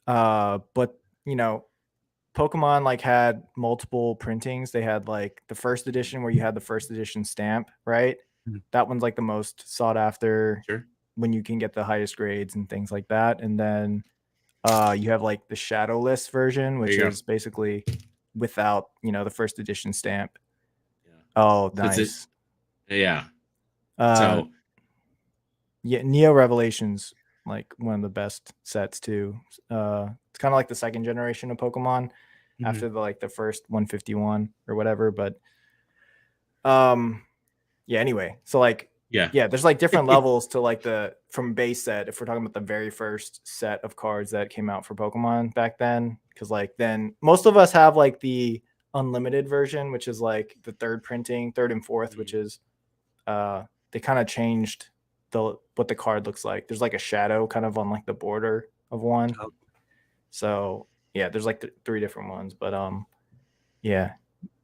But Pokemon like had multiple printings. They had like the first edition where you had the first edition stamp, right? Mhm. That one's like the most sought after. Sure. When you can get the highest grades and things like that. And then you have like the shadowless version, which is basically without, the first edition stamp. Yeah. Oh, So nice. Yeah. Yeah, Neo Revelations, like one of the best sets too. It's kind of like the second generation of Pokemon after the first 151 or whatever. But yeah, anyway. So like yeah, there's like different levels to like from base set, if we're talking about the very first set of cards that came out for Pokemon back then. Because like then most of us have like the unlimited version, which is like the third and fourth, which is they kind of changed what the card looks like. There's like a shadow kind of on like the border of one. Oh. So yeah, there's like 3 different ones. But yeah,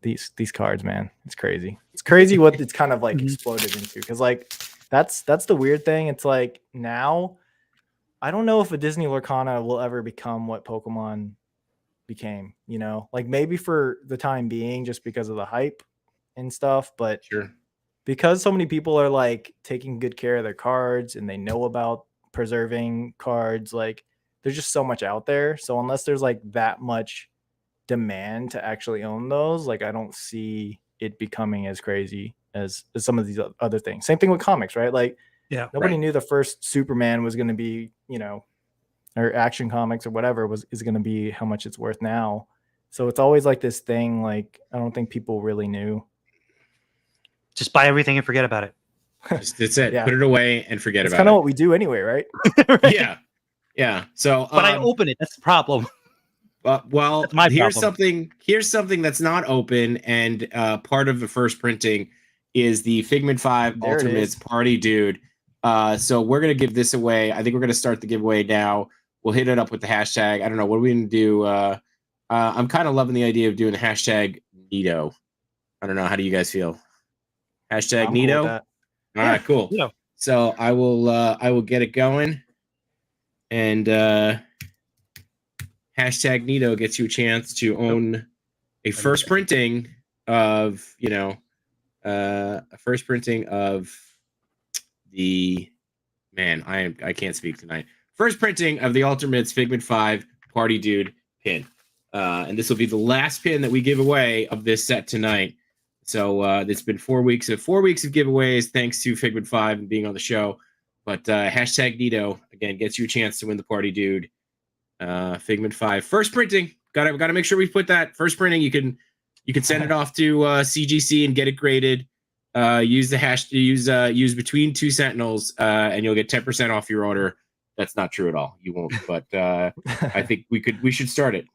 these cards, man, it's crazy. It's crazy what it's kind of like exploded into. Because like that's the weird thing. It's like now I don't know if a Disney Lorcana will ever become what Pokemon became, like maybe for the time being just because of the hype and stuff, but Sure. Because so many people are like taking good care of their cards and they know about preserving cards, like there's just so much out there. So unless there's like that much demand to actually own those, like I don't see it becoming as crazy as some of these other things. Same thing with comics, right? Like nobody knew the first Superman was going to be, or Action Comics or whatever is going to be how much it's worth now. So it's always like this thing, like I don't think people really knew. Just buy everything and forget about it. That's it. Yeah. Put it away and forget about it. It's kind of what we do anyway, right? Right? Yeah. So, but I open it. That's the problem. Well, here's something that's not open, and part of the first printing is the Figment 5 Ultimates Party Dude. So we're gonna give this away. I think we're gonna start the giveaway now. We'll hit it up with the hashtag. I don't know what are we gonna do. I'm kind of loving the idea of doing the hashtag Nito. I don't know. How do you guys feel? Hashtag Nito. Cool. All right, cool. Yeah. So I will get it going, and hashtag Nito gets you a chance to own a first printing of a first printing of the I can't speak tonight. First printing of the Ultimates Figment 5 Party Dude pin, and this will be the last pin that we give away of this set tonight. So it's been 4 weeks of giveaways, thanks to Figment 5 and being on the show. But hashtag Nito again gets you a chance to win the Party Dude Figment 5 first printing. Got to make sure we put that first printing. You can send it off to CGC and get it graded. Use the hash use between 2 Sentinels, and you'll get 10% off your order. That's not true at all. You won't, but I think we should start it.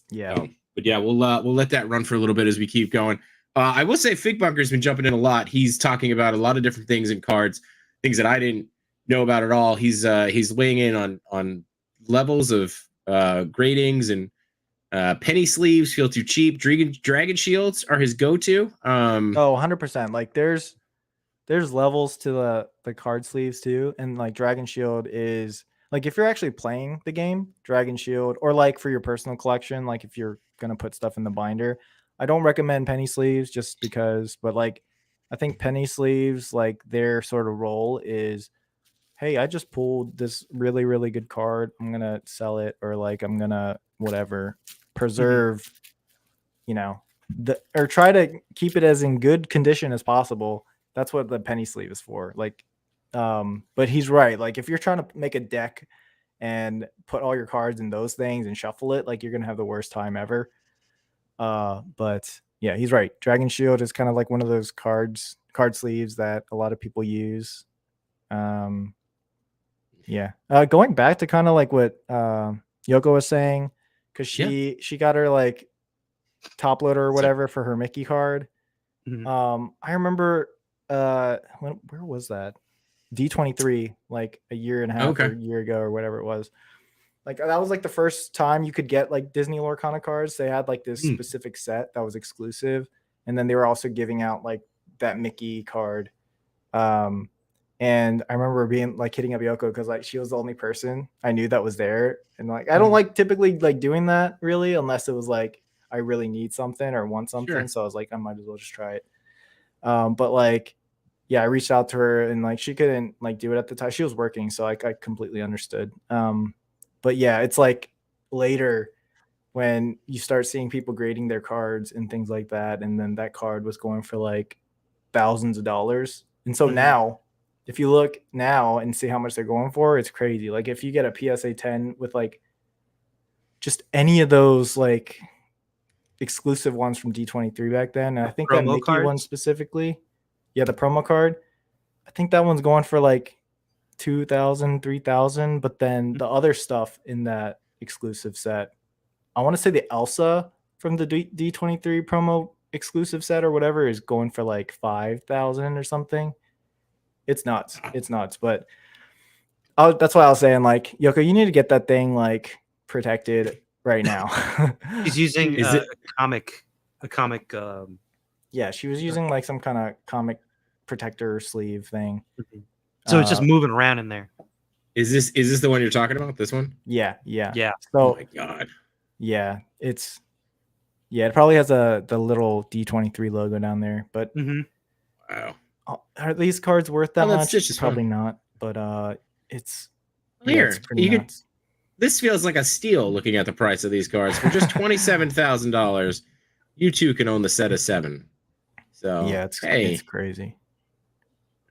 Yeah. But yeah, we'll let that run for a little bit as we keep going. I will say Fig Bunker's been jumping in a lot. He's talking about a lot of different things in cards, things that I didn't know about at all. He's weighing in on levels of gradings, and penny sleeves feel too cheap. Dragon shields are his go-to. 100%. Like there's levels to the card sleeves too, and like Dragon Shield is like if you're actually playing the game, Dragon Shield, or like for your personal collection, like if you're gonna put stuff in the binder, I don't recommend penny sleeves just because, but like I think penny sleeves, like their sort of role is, hey, I just pulled this really, really good card. I'm gonna sell it, or like I'm gonna whatever preserve, you know, or try to keep it as in good condition as possible. That's what the penny sleeve is for. Like, but he's right. Like if you're trying to make a deck and put all your cards in those things and shuffle it, like you're gonna have the worst time ever. But yeah, he's right. Dragon Shield is kind of like one of those card sleeves that a lot of people use. Yeah. Going back to kind of like what Yoko was saying, because she got her like top loader or whatever for her Mickey card. I remember where was that? D23, like a year and a half or a year ago or whatever it was. Like that was like the first time you could get like Disney Lorcana cards. They had like this specific set that was exclusive, and then they were also giving out like that Mickey card. And I remember being like hitting up Yoko because like she was the only person I knew that was there, and like I don't like typically like doing that really unless it was like I really need something or want something. Sure. So I was like, I might as well just try it. But like, yeah, I reached out to her and like she couldn't like do it at the time. She was working, so like I completely understood. But yeah, it's like later when you start seeing people grading their cards and things like that, and then that card was going for like thousands of dollars. And so now, if you look now and see how much they're going for, it's crazy. Like if you get a PSA 10 with like just any of those like exclusive ones from D23 back then, and I think that Mickey one specifically, yeah, the promo card, I think that one's going for like 2,000, 3,000. But then the other stuff in that exclusive set, I want to say the Elsa from the D23 promo exclusive set or whatever is going for like 5,000 or something. It's nuts. It's nuts. But that's why I was saying, like, Yoko, you need to get that thing like protected right now. He's using a comic. Yeah, she was using like some kind of comic protector sleeve thing. So it's just moving around in there. Is this the one you're talking about? This one? Yeah. So, oh my god. Yeah, it probably has the little D23 logo down there, but wow. Are these cards worth that much? Probably fun. not, but it's pretty nuts. This feels like a steal looking at the price of these cards. For just $27,000, you too can own the set of 7. So yeah, it's crazy.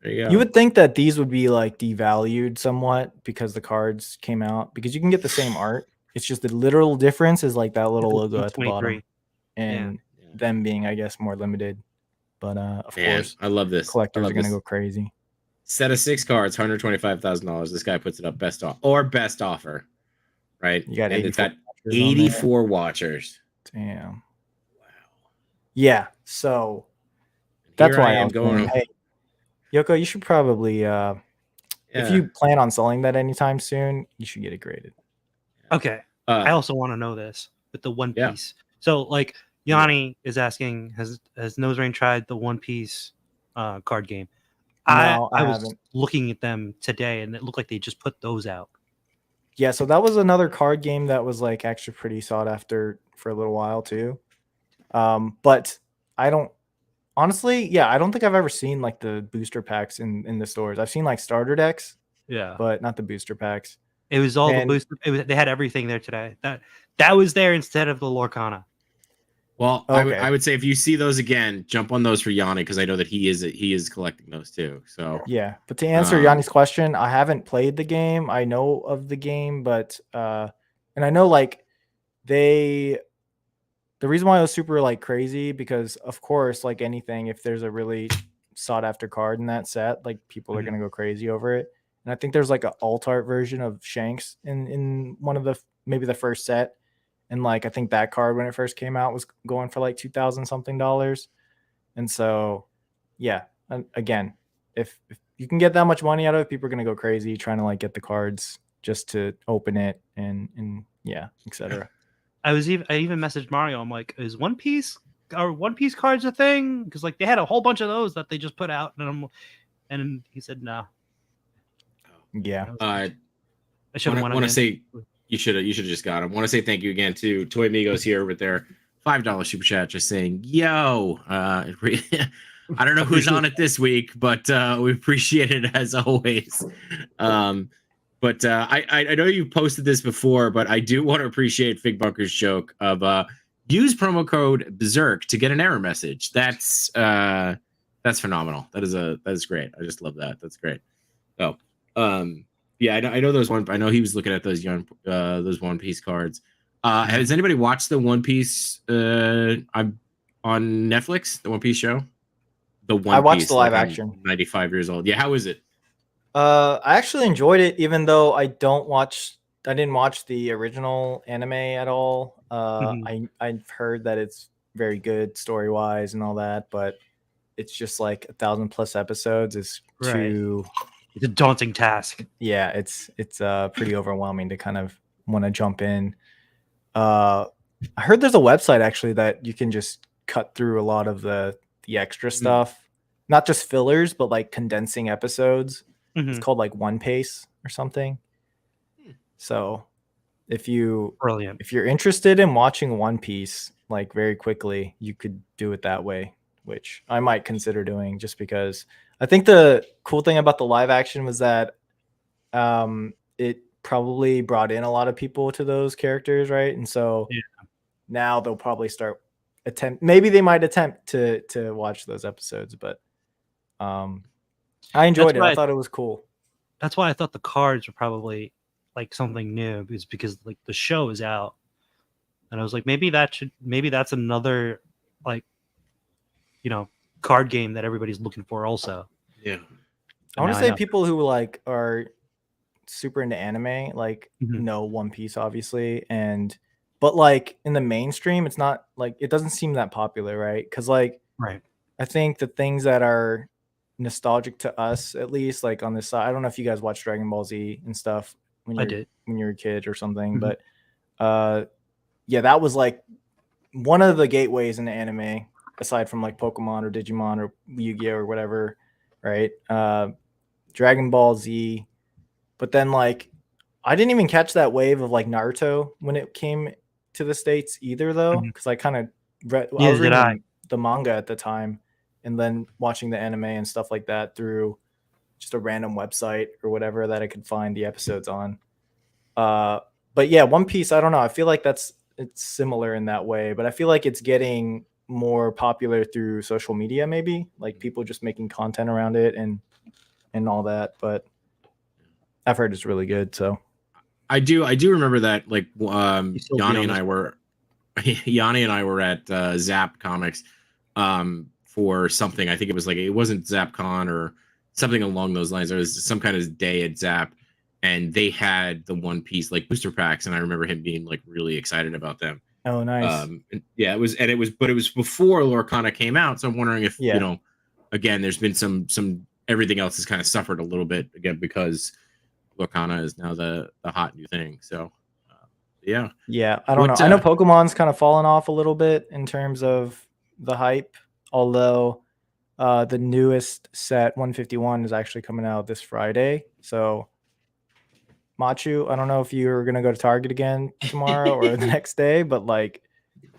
There you go. You would think that these would be like devalued somewhat because the cards came out, because you can get the same art. It's just the literal difference is like that little logo at the bottom, and them being, I guess, more limited. But of course, I love this. Collectors are gonna go crazy. Set of 6 cards, $125,000. This guy puts it up best offer, right? You got 84 watchers. Damn. Wow. Yeah. So that's why I'm going. Hey, Yoko, you should probably, if you plan on selling that anytime soon, you should get it graded. Okay. I also want to know this with the One Piece. So, like, Yanni is asking, has Noserain tried the One Piece card game? No, I was looking at them today, and it looked like they just put those out. Yeah, so that was another card game that was like actually pretty sought after for a little while too. But I don't honestly, I don't think I've ever seen like the booster packs in the stores. I've seen like starter decks, but not the booster packs. It was all the booster. They had everything there today. That was there instead of the Lorcana. Well, okay. I would say if you see those again, jump on those for Yanni, because I know that he is collecting those too. So yeah, but to answer Yanni's question, I haven't played the game. I know of the game, but and I know like the reason why it was super like crazy, because of course, like anything, if there's a really sought after card in that set, like people are gonna go crazy over it. And I think there's like an alt art version of Shanks in one of the maybe the first set. And like I think that card when it first came out was going for like $2,000 something. And so yeah, again, if you can get that much money out of it, people are gonna go crazy trying to like get the cards just to open it and yeah, etc. I even messaged Mario. I'm like, is One Piece cards a thing? Because like they had a whole bunch of those that they just put out, and he said no. Yeah. I want to say you should have just got them. I want to say thank you again to Toy Migos here with their $5 super chat just saying, yo, I don't know who's on it this week, but we appreciate it as always. But I know you posted this before, but I do want to appreciate Fig Bunker's joke of use promo code Berserk to get an error message. That's phenomenal. That is great. I just love that. That's great. Oh, yeah, I know those one. I know he was looking at those One Piece cards. Has anybody watched the One Piece on Netflix? The One Piece show. I watched the live action. 95 years old. Yeah, how is it? I actually enjoyed it, even though I didn't watch the original anime at all. I've heard that it's very good story wise and all that, but it's just like 1,000+ episodes is too. It's a daunting task. Yeah, it's pretty overwhelming to kind of want to jump in. I heard there's a website actually that you can just cut through a lot of the extra stuff, not just fillers, but like condensing episodes. It's called like One Piece or something. So if you're interested in watching One Piece like very quickly, you could do it that way, which I might consider doing, just because I think the cool thing about the live action was that it probably brought in a lot of people to those characters, right? And so now they'll probably maybe they might attempt to watch those episodes, but I enjoyed it. I thought it was cool. That's why I thought the cards were probably like something new, because like the show is out, and I was like, maybe that's another like, card game that everybody's looking for also. Yeah. I want to say people who like are super into anime like know One Piece obviously, but like in the mainstream it's not like, it doesn't seem that popular, right? Because like I think the things that are nostalgic to us, at least like on this side, I don't know if you guys watch Dragon Ball Z and stuff when you were a kid or something, but yeah, that was like one of the gateways into anime, aside from like Pokemon or Digimon or Yu-Gi-Oh or whatever, right? Dragon Ball Z. But then like I didn't even catch that wave of like Naruto when it came to the States either, though, because I kind of I was reading the manga at the time and then watching the anime and stuff like that through just a random website or whatever that I could find the episodes on. But yeah, One Piece, I don't know. I feel like it's similar in that way, but I feel like it's getting more popular through social media, maybe like people just making content around it and all that. But I've heard it's really good. So I do remember that, like Yanni and I were at Zap Comics for something. I think it was like, it wasn't ZapCon or something along those lines. There was some kind of day at Zap, and they had the One Piece like booster packs, and I remember him being like really excited about them. Oh, nice. Yeah, it was before Lorcana came out, so I'm wondering if again, there's been some everything else has kind of suffered a little bit again because Lorcana is now the hot new thing. So yeah, I don't know. I know Pokemon's kind of fallen off a little bit in terms of the hype, although the newest set 151 is actually coming out this Friday. So Machu, I don't know if you're gonna go to Target again tomorrow or the next day, but like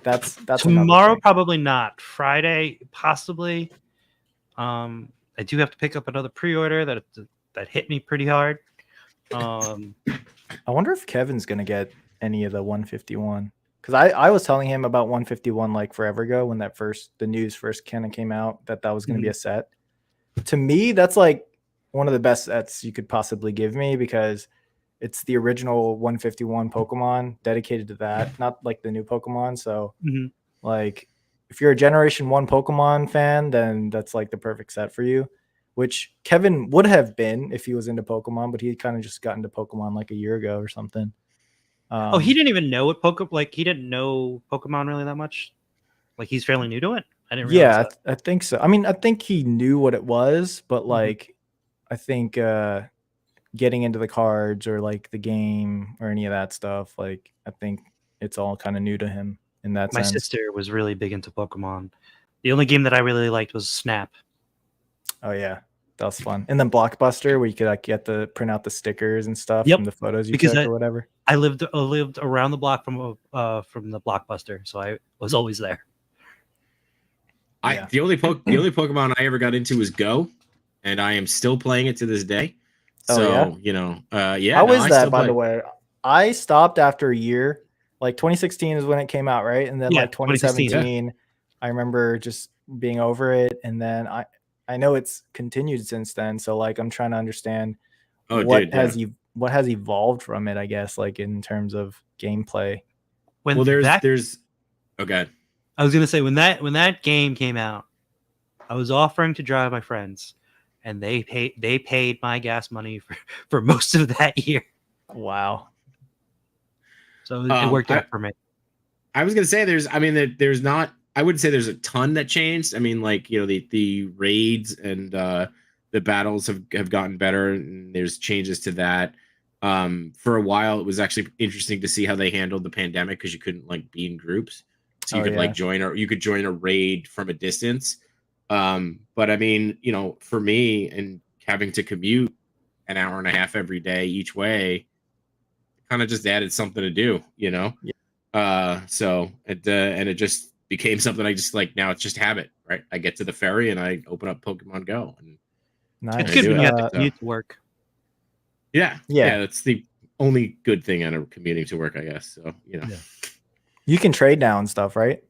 that's tomorrow, probably not. Friday, possibly. I do have to pick up another pre-order that hit me pretty hard. I wonder if Kevin's gonna get any of the 151, because I was telling him about 151 like forever ago when the news first kind of came out that was going to be a set. To me, that's like one of the best sets you could possibly give me, because it's the original 151 Pokemon dedicated to that, not like the new Pokemon. So like if you're a Generation 1 Pokemon fan, then that's like the perfect set for you, which Kevin would have been if he was into Pokemon, but he kind of just got into Pokemon like a year ago or something. He didn't even know he didn't know Pokemon really that much. Like he's fairly new to it. I didn't realize that. I think so. I mean, I think he knew what it was, but like I think getting into the cards or like the game or any of that stuff, like I think it's all kind of new to him in that sense. My sister was really big into Pokemon. The only game that I really liked was Snap. Oh yeah, That was fun. And then Blockbuster, where you could like get the print out the stickers and stuff Yep, from the photos you because took or whatever. I lived around the block from the Blockbuster, so I was always there. Yeah. The only Pokemon I ever got into was Go, and I am still playing it to this day. Oh, So yeah? you know, yeah. How no, is I that, still by play. the way? I stopped after a year. Like 2016 is when it came out, right? And then Yeah, like 2016, 2017, I remember just being over it. And then I know it's continued since then. So like I'm trying to understand what has evolved from it, I guess, like in terms of gameplay. When there's okay. I was gonna say when that game came out, I was offering to drive my friends, and they paid my gas money for most of that year. Wow. So it worked out for me. I was gonna say there's not. I wouldn't say there's a ton that changed. I mean, like, you know, the raids and the battles have gotten better, and there's changes to that. For a while, it was actually interesting to see how they handled the pandemic because you couldn't like be in groups, so you could like join a raid from a distance. But I mean, you know, for me and having to commute an hour and a half every day each way, kind of just added something to do, you know. So it just became something I just like now. It's just habit, right? I get to the ferry and I open up Pokemon Go, and It's Nice. good when you have to So commute to work. yeah, that's the only good thing out of commuting to work, I guess. So you know, You can trade now and stuff, right?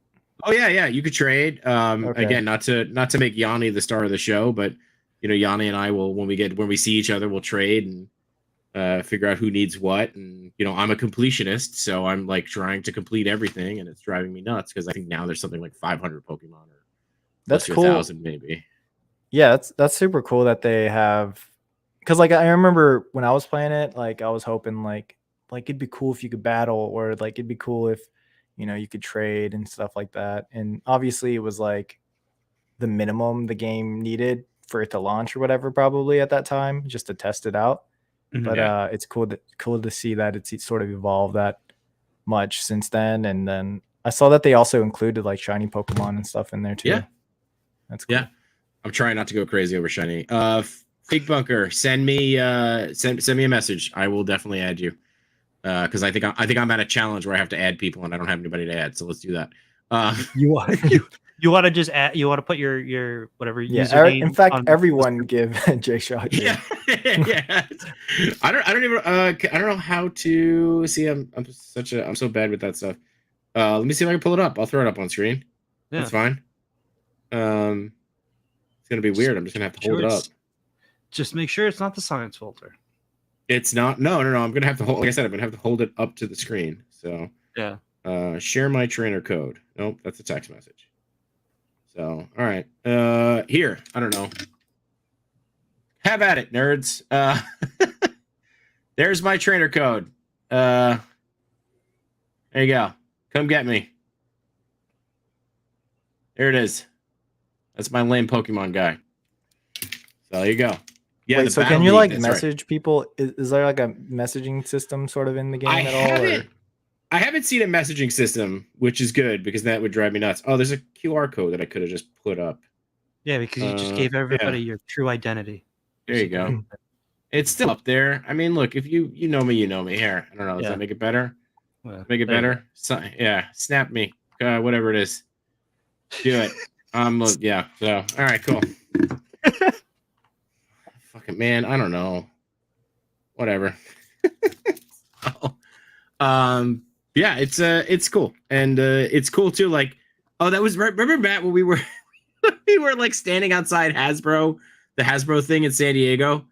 oh yeah, you could trade. Okay. Again, not to make Yanni the star of the show, but you know, Yanni and I will when we see each other, we'll trade and figure out who needs what. And you know, I'm a completionist, so I'm like trying to complete everything, and it's driving me nuts because I think now there's something like 500 Pokemon or That's close to cool. 1,000 maybe. Yeah, that's super cool that they have, because like I remember when I was playing it, like I was hoping like it'd be cool if you could battle, or like it'd be cool if, you know, you could trade and stuff like that. And obviously it was like the minimum the game needed for it to launch or whatever, probably at that time, just to test it out. Mhm. But it's cool to see that it's sort of evolved that much since then. And then I saw that they also included like shiny Pokemon and stuff in there too. Yeah. That's cool. Yeah. I'm trying not to go crazy over shiny. Fake Bunker, send me send me a message. I will definitely add you. Because I think I'm at a challenge where I have to add people and I don't have anybody to add. So let's do that. You want to just add, you want to put your whatever username. In fact, on everyone give J Shot. Yeah. I don't know how to see. I'm so bad with that stuff. Let me see if I can pull it up. I'll throw it up on screen. Yeah. That's fine. It's gonna be weird. I'm just gonna have to hold it up. Just make sure it's not the science folder. It's not. No. I'm gonna have to hold. Like I said, I'm gonna have to hold it up to the screen. So yeah. Share my trainer code. Nope, that's a text message. So all right. Here. I don't know. Have at it, nerds. There's my trainer code. There you go. Come get me. There it is. That's my lame Pokemon guy. So there you go. Yeah. Wait, so can you like message people? Is there like a messaging system sort of in the game at all? I haven't seen a messaging system, which is good because that would drive me nuts. Oh, there's a QR code that I could have just put up. Yeah, because you just gave everybody your true identity. There you go. It's still up there. I mean, look, if you know me, you know me. Here, I don't know. Does that make it better? Well, make it better? So, yeah, snap me. Whatever it is. Do it. Yeah. So, all right, cool. Fucking man, I don't know. Whatever. Yeah, it's cool, and it's cool too. Like, oh, that was remember Matt when we were like standing outside the Hasbro thing in San Diego,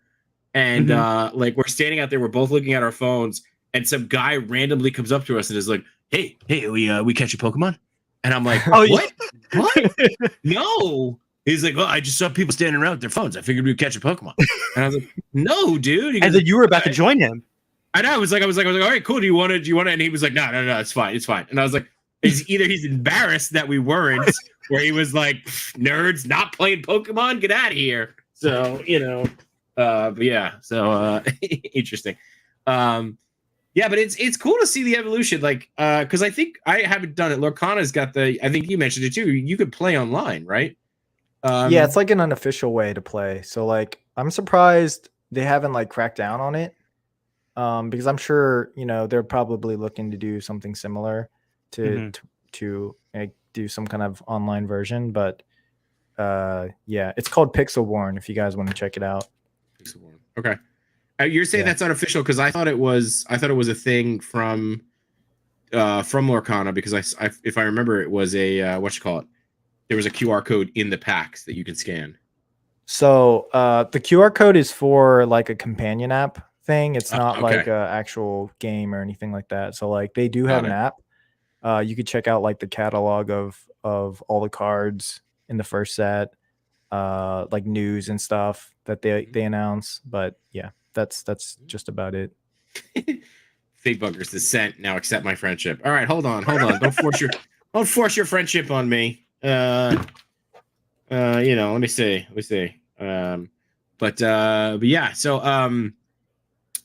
and like we're standing out there, we're both looking at our phones, and some guy randomly comes up to us and is like, "Hey, we catch a Pokemon?" And I'm like, "Oh, what? What? No." He's like, "Well, I just saw people standing around with their phones. I figured we'd catch a Pokemon." And I was like, "No, dude." And then you were about to join him. I know. I was like, all right, cool. Do you want to? And he was like, no, it's fine. And I was like, he's embarrassed that we weren't, where he was like, nerds not playing Pokemon, get out of here. So, you know, but yeah, so interesting. Yeah, but it's cool to see the evolution, like, because I think I haven't done it. Lorcana's got I think you mentioned it too. You could play online, right? Yeah, it's like an unofficial way to play. So like I'm surprised they haven't like cracked down on it. Because I'm sure, they're probably looking to do something similar to like, do some kind of online version, but yeah, it's called Pixel Born if you guys want to check it out. Okay. You're saying that's unofficial because I thought it was a thing from Lorcana because if I remember, it was a what you call it. There was a QR code in the packs that you can scan. So the QR code is for like a companion app thing. It's not okay. like a actual game or anything like that. So like they do have an app. You could check out like the catalog of all the cards in the first set, like news and stuff that they announce. But yeah, that's just about it. Fate Bunkers Descent. Now accept my friendship. All right, hold on. Don't force your friendship on me. Let me see. But yeah. So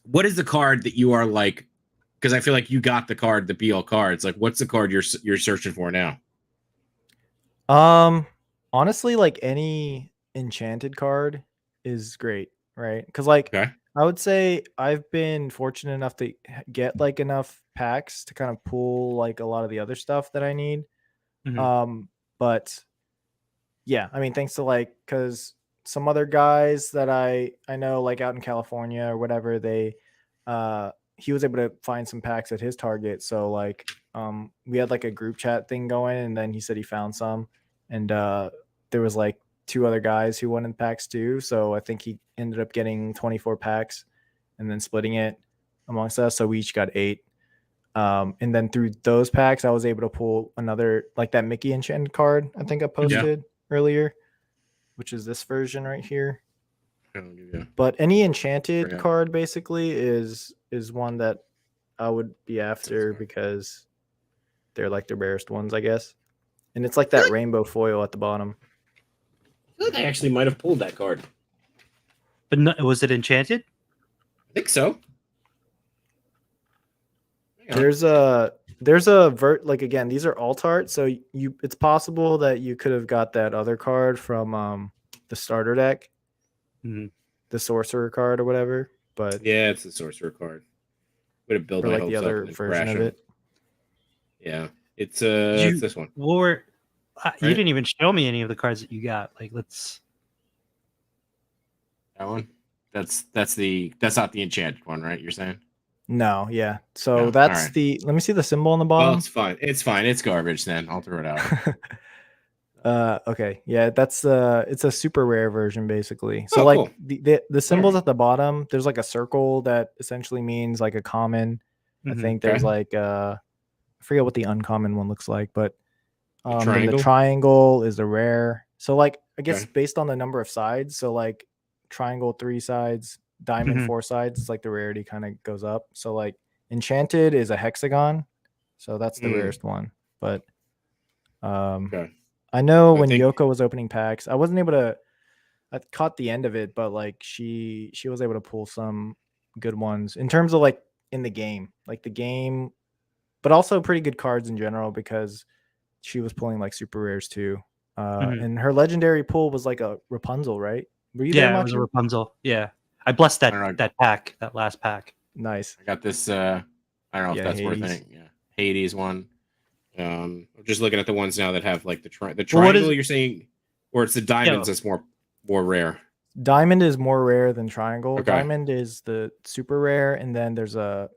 what is the card that you are like? Because I feel like you got the card, the BL cards. Like, what's the card you're searching for now? Honestly, like any enchanted card is great, right? Because like I would say I've been fortunate enough to get like enough packs to kind of pull like a lot of the other stuff that I need. But yeah, I mean, thanks to like because some other guys that I know like out in California or whatever, they he was able to find some packs at his Target. So like we had like a group chat thing going, and then he said he found some, and there was like 2 other guys who wanted packs too. So I think he ended up getting 24 packs and then splitting it amongst us. So we each got 8. And then through those packs, I was able to pull another like that Mickey Enchanted card I think I posted earlier, which is this version right here. But any enchanted card basically is one that I would be after because they're like the rarest ones, I guess. And it's like that rainbow foil at the bottom. I feel like I actually might have pulled that card. But no, was it enchanted? I think so. There's like again, these are alt art, so it's possible that you could have got that other card from the starter deck. The sorcerer card or whatever, but yeah, it's the sorcerer card. Would have built like the other version of it. Yeah, it's this one. You didn't even show me any of the cards that you got. Like, let's. That one. That's not the enchanted one, right? You're saying? No, yeah. So that's the. Let me see the symbol on the bottom. Oh, it's fine. It's fine. It's garbage. Then I'll throw it out. Okay, yeah, that's it's a super rare version basically. So like cool. the symbols at the bottom, there's like a circle that essentially means like a common. I think there's like I forget what the uncommon one looks like, but then the triangle is the rare. So like I guess based on the number of sides, so like triangle 3 sides, diamond 4 sides, it's like the rarity kind of goes up. So like enchanted is a hexagon, so that's the rarest one. But I know when Yoko was opening packs, I wasn't able to. I caught the end of it, but like she was able to pull some good ones in terms of like in the game, but also pretty good cards in general because she was pulling like super rares too. And her legendary pull was like a Rapunzel, right? Were you there? Yeah, it was a Rapunzel. Yeah, I blessed that pack, that last pack. Nice. I got this. I don't know if that's worth anything. Yeah, Hades one. I'm just looking at the ones now that have like the triangle. You're saying, or it's the diamonds that's more rare. Diamond is more rare than triangle. Diamond is the super rare, and then there's a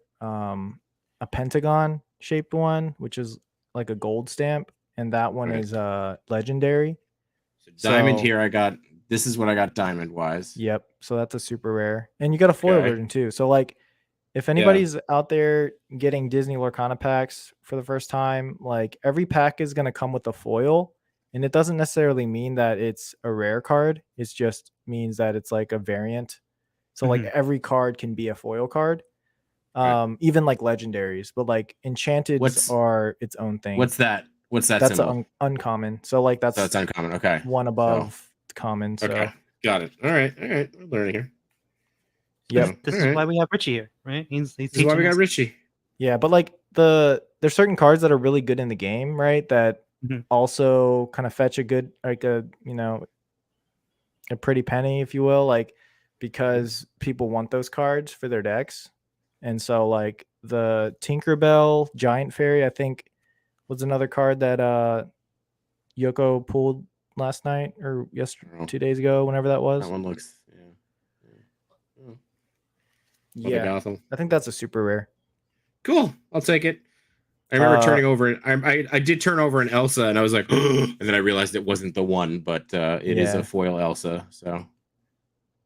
pentagon shaped one, which is like a gold stamp, and that one is legendary. So diamond here, I got. This is what I got diamond wise. Yep. So that's a super rare, and you got a foil version too. So like. If anybody's out there getting Disney Lorcana packs for the first time, like every pack is going to come with a foil, and it doesn't necessarily mean that it's a rare card. It just means that it's like a variant. So like every card can be a foil card, even like legendaries, but like enchanted are its own thing. What's that? That's symbol? Uncommon. So like that's uncommon. Okay. One above common. So. Okay. Got it. All right. We're learning here. Yeah, this is why we have Richee here, right? This is why we got Richee. Yeah, but like there's certain cards that are really good in the game, right? That also kind of fetch a good a pretty penny, if you will, like because people want those cards for their decks. And so like the Tinkerbell Giant Fairy, I think was another card that Yoko pulled last night or yesterday, 2 days ago, whenever that was. That one looks, Yeah, awesome. I think that's a super rare. Cool, I'll take it. I remember turning over. I did turn over an Elsa, and I was like, and then I realized it wasn't the one, but it is a foil Elsa. So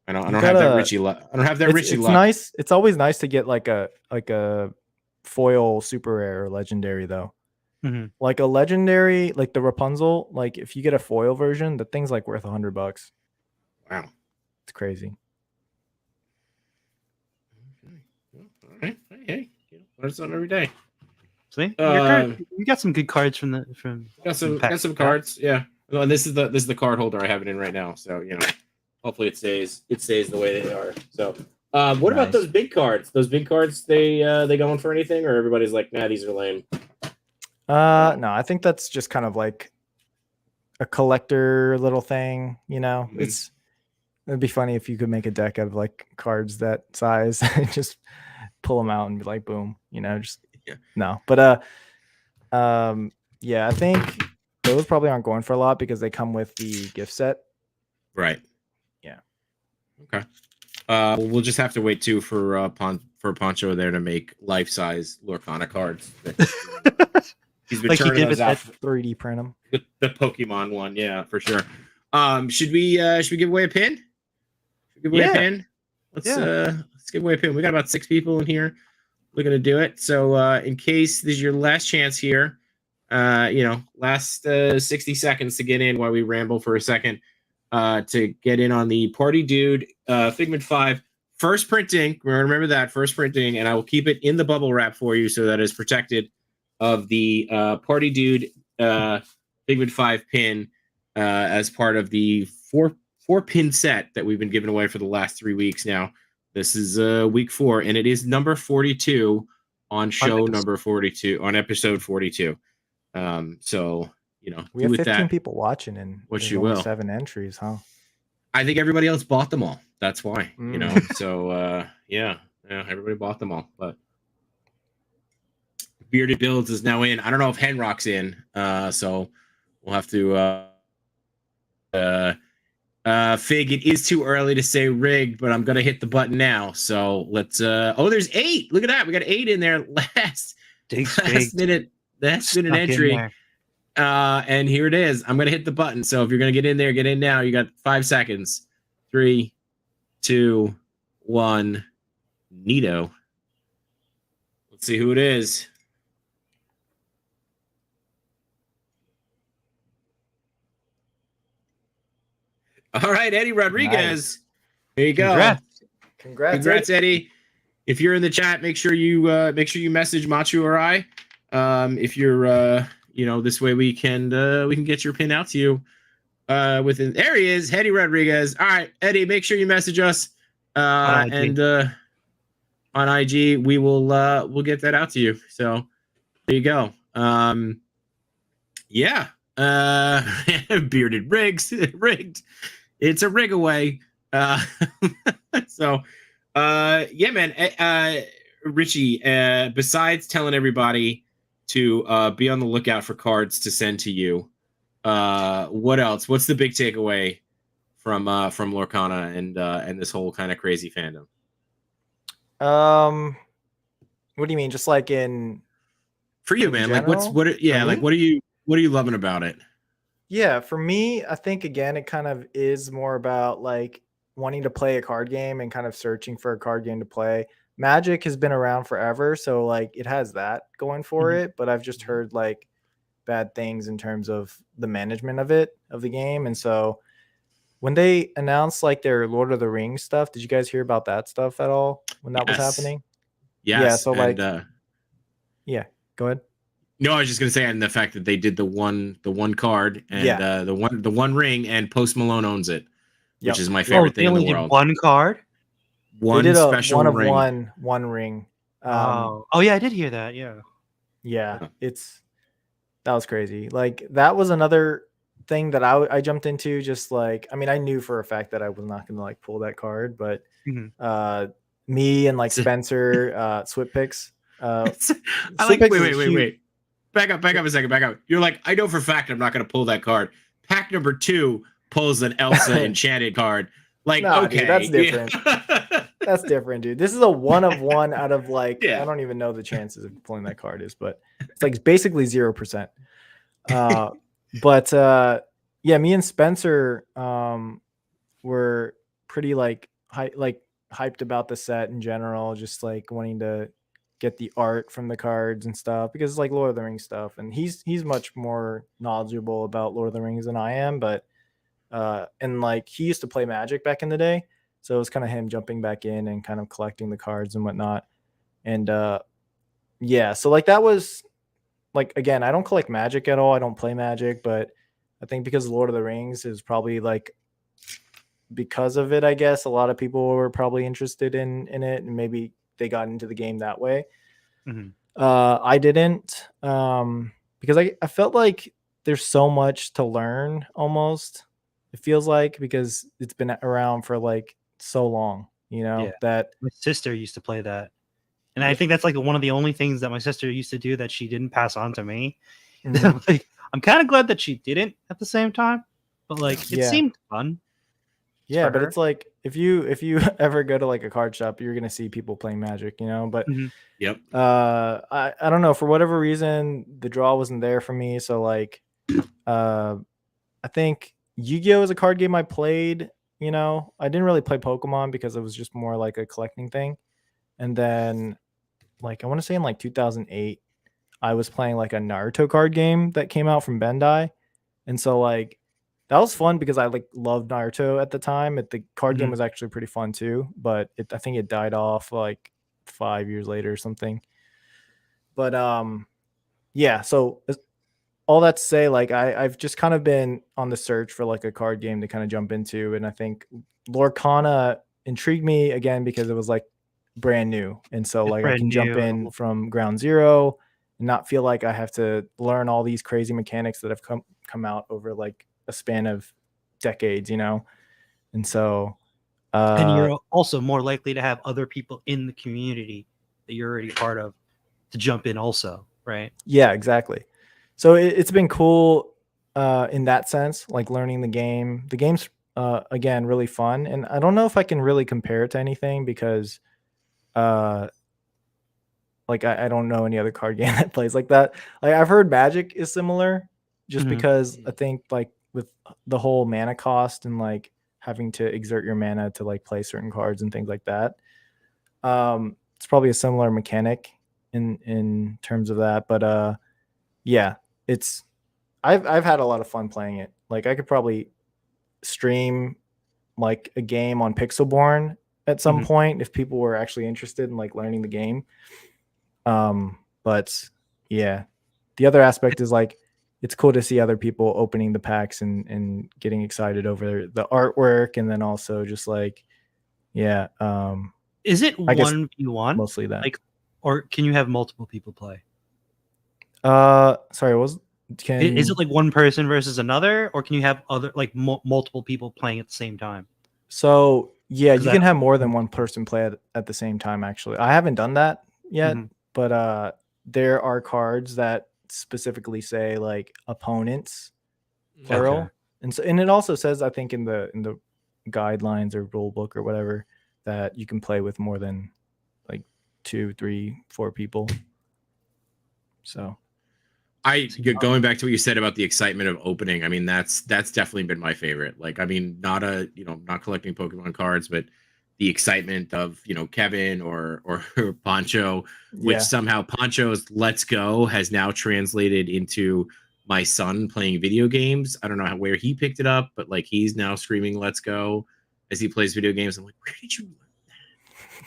I don't have that Richie luck. I don't have that Richie luck. It's nice. It's always nice to get like a foil super rare or legendary though. Mm-hmm. Like a legendary, like the Rapunzel. Like if you get a foil version, the thing's like worth $100. Wow, it's crazy. All right, hey, learn something every day. See, you got some good cards from. Got some cards, yeah. Well, and this is the card holder I have it in right now. So hopefully it stays the way they are. So, what about those big cards? Those big cards, they going for anything, or everybody's like, nah, these are lame? No, I think that's just kind of like a collector little thing. Mm-hmm. It'd be funny if you could make a deck of like cards that size and just pull them out and be like, boom, no. But yeah, I think those probably aren't going for a lot because they come with the gift set. Right. Yeah. Okay. We'll just have to wait too for Poncho there to make life-size Lorcana cards. He's been turning those out. 3D print them. The Pokemon one, yeah, for sure. Should we give away a pin? Give away a pin. Let's give away a pin. We got about 6 people in here. We're gonna do it. So in case this is your last chance here, last 60 seconds to get in while we ramble for a second, to get in on the Party Dude Figment 5 first printing. Remember that first printing, and I will keep it in the bubble wrap for you so that it's protected of the Party Dude Figment 5 pin as part of the four pin set that we've been giving away for the last 3 weeks now. This is week 4, and it is number 42 on show number 42 on episode 42. So we have 15 people watching, and what you will 7 entries, huh? I think everybody else bought them all. That's why, So yeah, everybody bought them all. But Bearded Builds is now in. I don't know if Henrock's in. So we'll have to. Fig, it is too early to say rigged, but I'm gonna hit the button now. So let's there's 8. Look at that. We got 8 in there last minute entry. And here it is. I'm gonna hit the button. So if you're gonna get in there, get in now. You got 5 seconds. 3, 2, 1. Neato. Let's see who it is. All right, Eddie Rodriguez. Nice. There you go. Congrats, Eddie. If you're in the chat, make sure you message Machu or I. If you're this way we can get your pin out to you. There he is, Eddie Rodriguez. All right, Eddie, make sure you message us on IG. We will we'll get that out to you. So there you go. Bearded rigged. It's a rig away. So man. Richie, besides telling everybody to be on the lookout for cards to send to you, what else? What's the big takeaway from Lorcana and this whole kind of crazy fandom? What do you mean? Just like for you, man? Like what are you loving about it? Yeah, for me, I think again it kind of is more about like wanting to play a card game and kind of searching for a card game to play. Magic has been around forever, so like it has that going for it, but I've just heard like bad things in terms of the management of the game. And so when they announced like their Lord of the Rings stuff, did you guys hear about that stuff at all when that was happening? Yes. Yeah, so like yeah, go ahead. No, I was just gonna say, and the fact that they did the one card and the one ring, and Post Malone owns it, which is my favorite thing in the world. One card, one special ring. One ring. Yeah, I did hear that. Yeah, that was crazy. Like that was another thing that I jumped into. Just like, I mean, I knew for a fact that I was not going to like pull that card, but me and like Spencer, Swip Picks. I Swip like. Picks is Wait. Back up a second. Back up. You're like, I know for a fact I'm not going to pull that card. Pack number 2 pulls an Elsa enchanted card. Like, nah, okay, dude, that's different. Yeah. That's different, dude. This is a 1 of 1 out of like, I don't even know the chances of pulling that card is, but it's like basically 0%. But yeah, me and Spencer were pretty like hyped about the set in general, just like wanting to get the art from the cards and stuff because it's like Lord of the Rings stuff, and he's much more knowledgeable about Lord of the Rings than I am, but and like he used to play Magic back in the day, so it was kind of him jumping back in and kind of collecting the cards and whatnot. And yeah, so like that was like, again, I don't collect Magic at all, I don't play Magic, but I think because Lord of the Rings is probably like, because of it, I guess a lot of people were probably interested in it, and maybe they got into the game that way. I didn't, because I felt like there's so much to learn almost, it feels like, because it's been around for like so long, that my sister used to play that. And I think that's like one of the only things that my sister used to do that she didn't pass on to me. Like, I'm kind of glad that she didn't at the same time, but like it seemed fun. Yeah, but it's like if you ever go to like a card shop, you're gonna see people playing Magic, But Yep. I don't know, for whatever reason the draw wasn't there for me. So like, I think Yu-Gi-Oh is a card game I played. I didn't really play Pokemon because it was just more like a collecting thing. And then, like, I want to say in like 2008, I was playing like a Naruto card game that came out from Bandai, and so like, that was fun because I like loved Naruto at the time. The card game was actually pretty fun too, but I think it died off like 5 years later or something. But yeah. So all that to say, like I've just kind of been on the search for like a card game to kind of jump into, and I think Lorcana intrigued me again because it was like brand new, and so like I can jump in from ground zero and not feel like I have to learn all these crazy mechanics that have come out over like a span of decades, and so and you're also more likely to have other people in the community that you're already part of to jump in also, right? Yeah, exactly. So it's been cool in that sense, like learning the game's again really fun, and I don't know if I can really compare it to anything because like I don't know any other card game that plays like that. Like I've heard Magic is similar just because I think like with the whole mana cost and like having to exert your mana to like play certain cards and things like that. It's probably a similar mechanic in terms of that, but yeah, I've had a lot of fun playing it. Like I could probably stream like a game on Pixelborn at some point if people were actually interested in like learning the game. But yeah, the other aspect is like, it's cool to see other people opening the packs and getting excited over the artwork. And then also just like, yeah. Is it I guess 1v1? Mostly that. Like, or can you have multiple people play? Sorry, is it like one person versus another, or can you have other like multiple people playing at the same time? So yeah, you can have more than one person play at the same time. Actually, I haven't done that yet, but there are cards that specifically say like opponents plural, and it also says, I think in the guidelines or rule book or whatever, that you can play with more than like 2, 3, 4 people. So going back to what you said about the excitement of opening, I mean that's definitely been my favorite. Like, I mean, not collecting Pokemon cards, but the excitement of Kevin or Poncho, which somehow Poncho's Let's Go has now translated into my son playing video games. I don't know where he picked it up, but like he's now screaming Let's Go as he plays video games. I'm like, where did you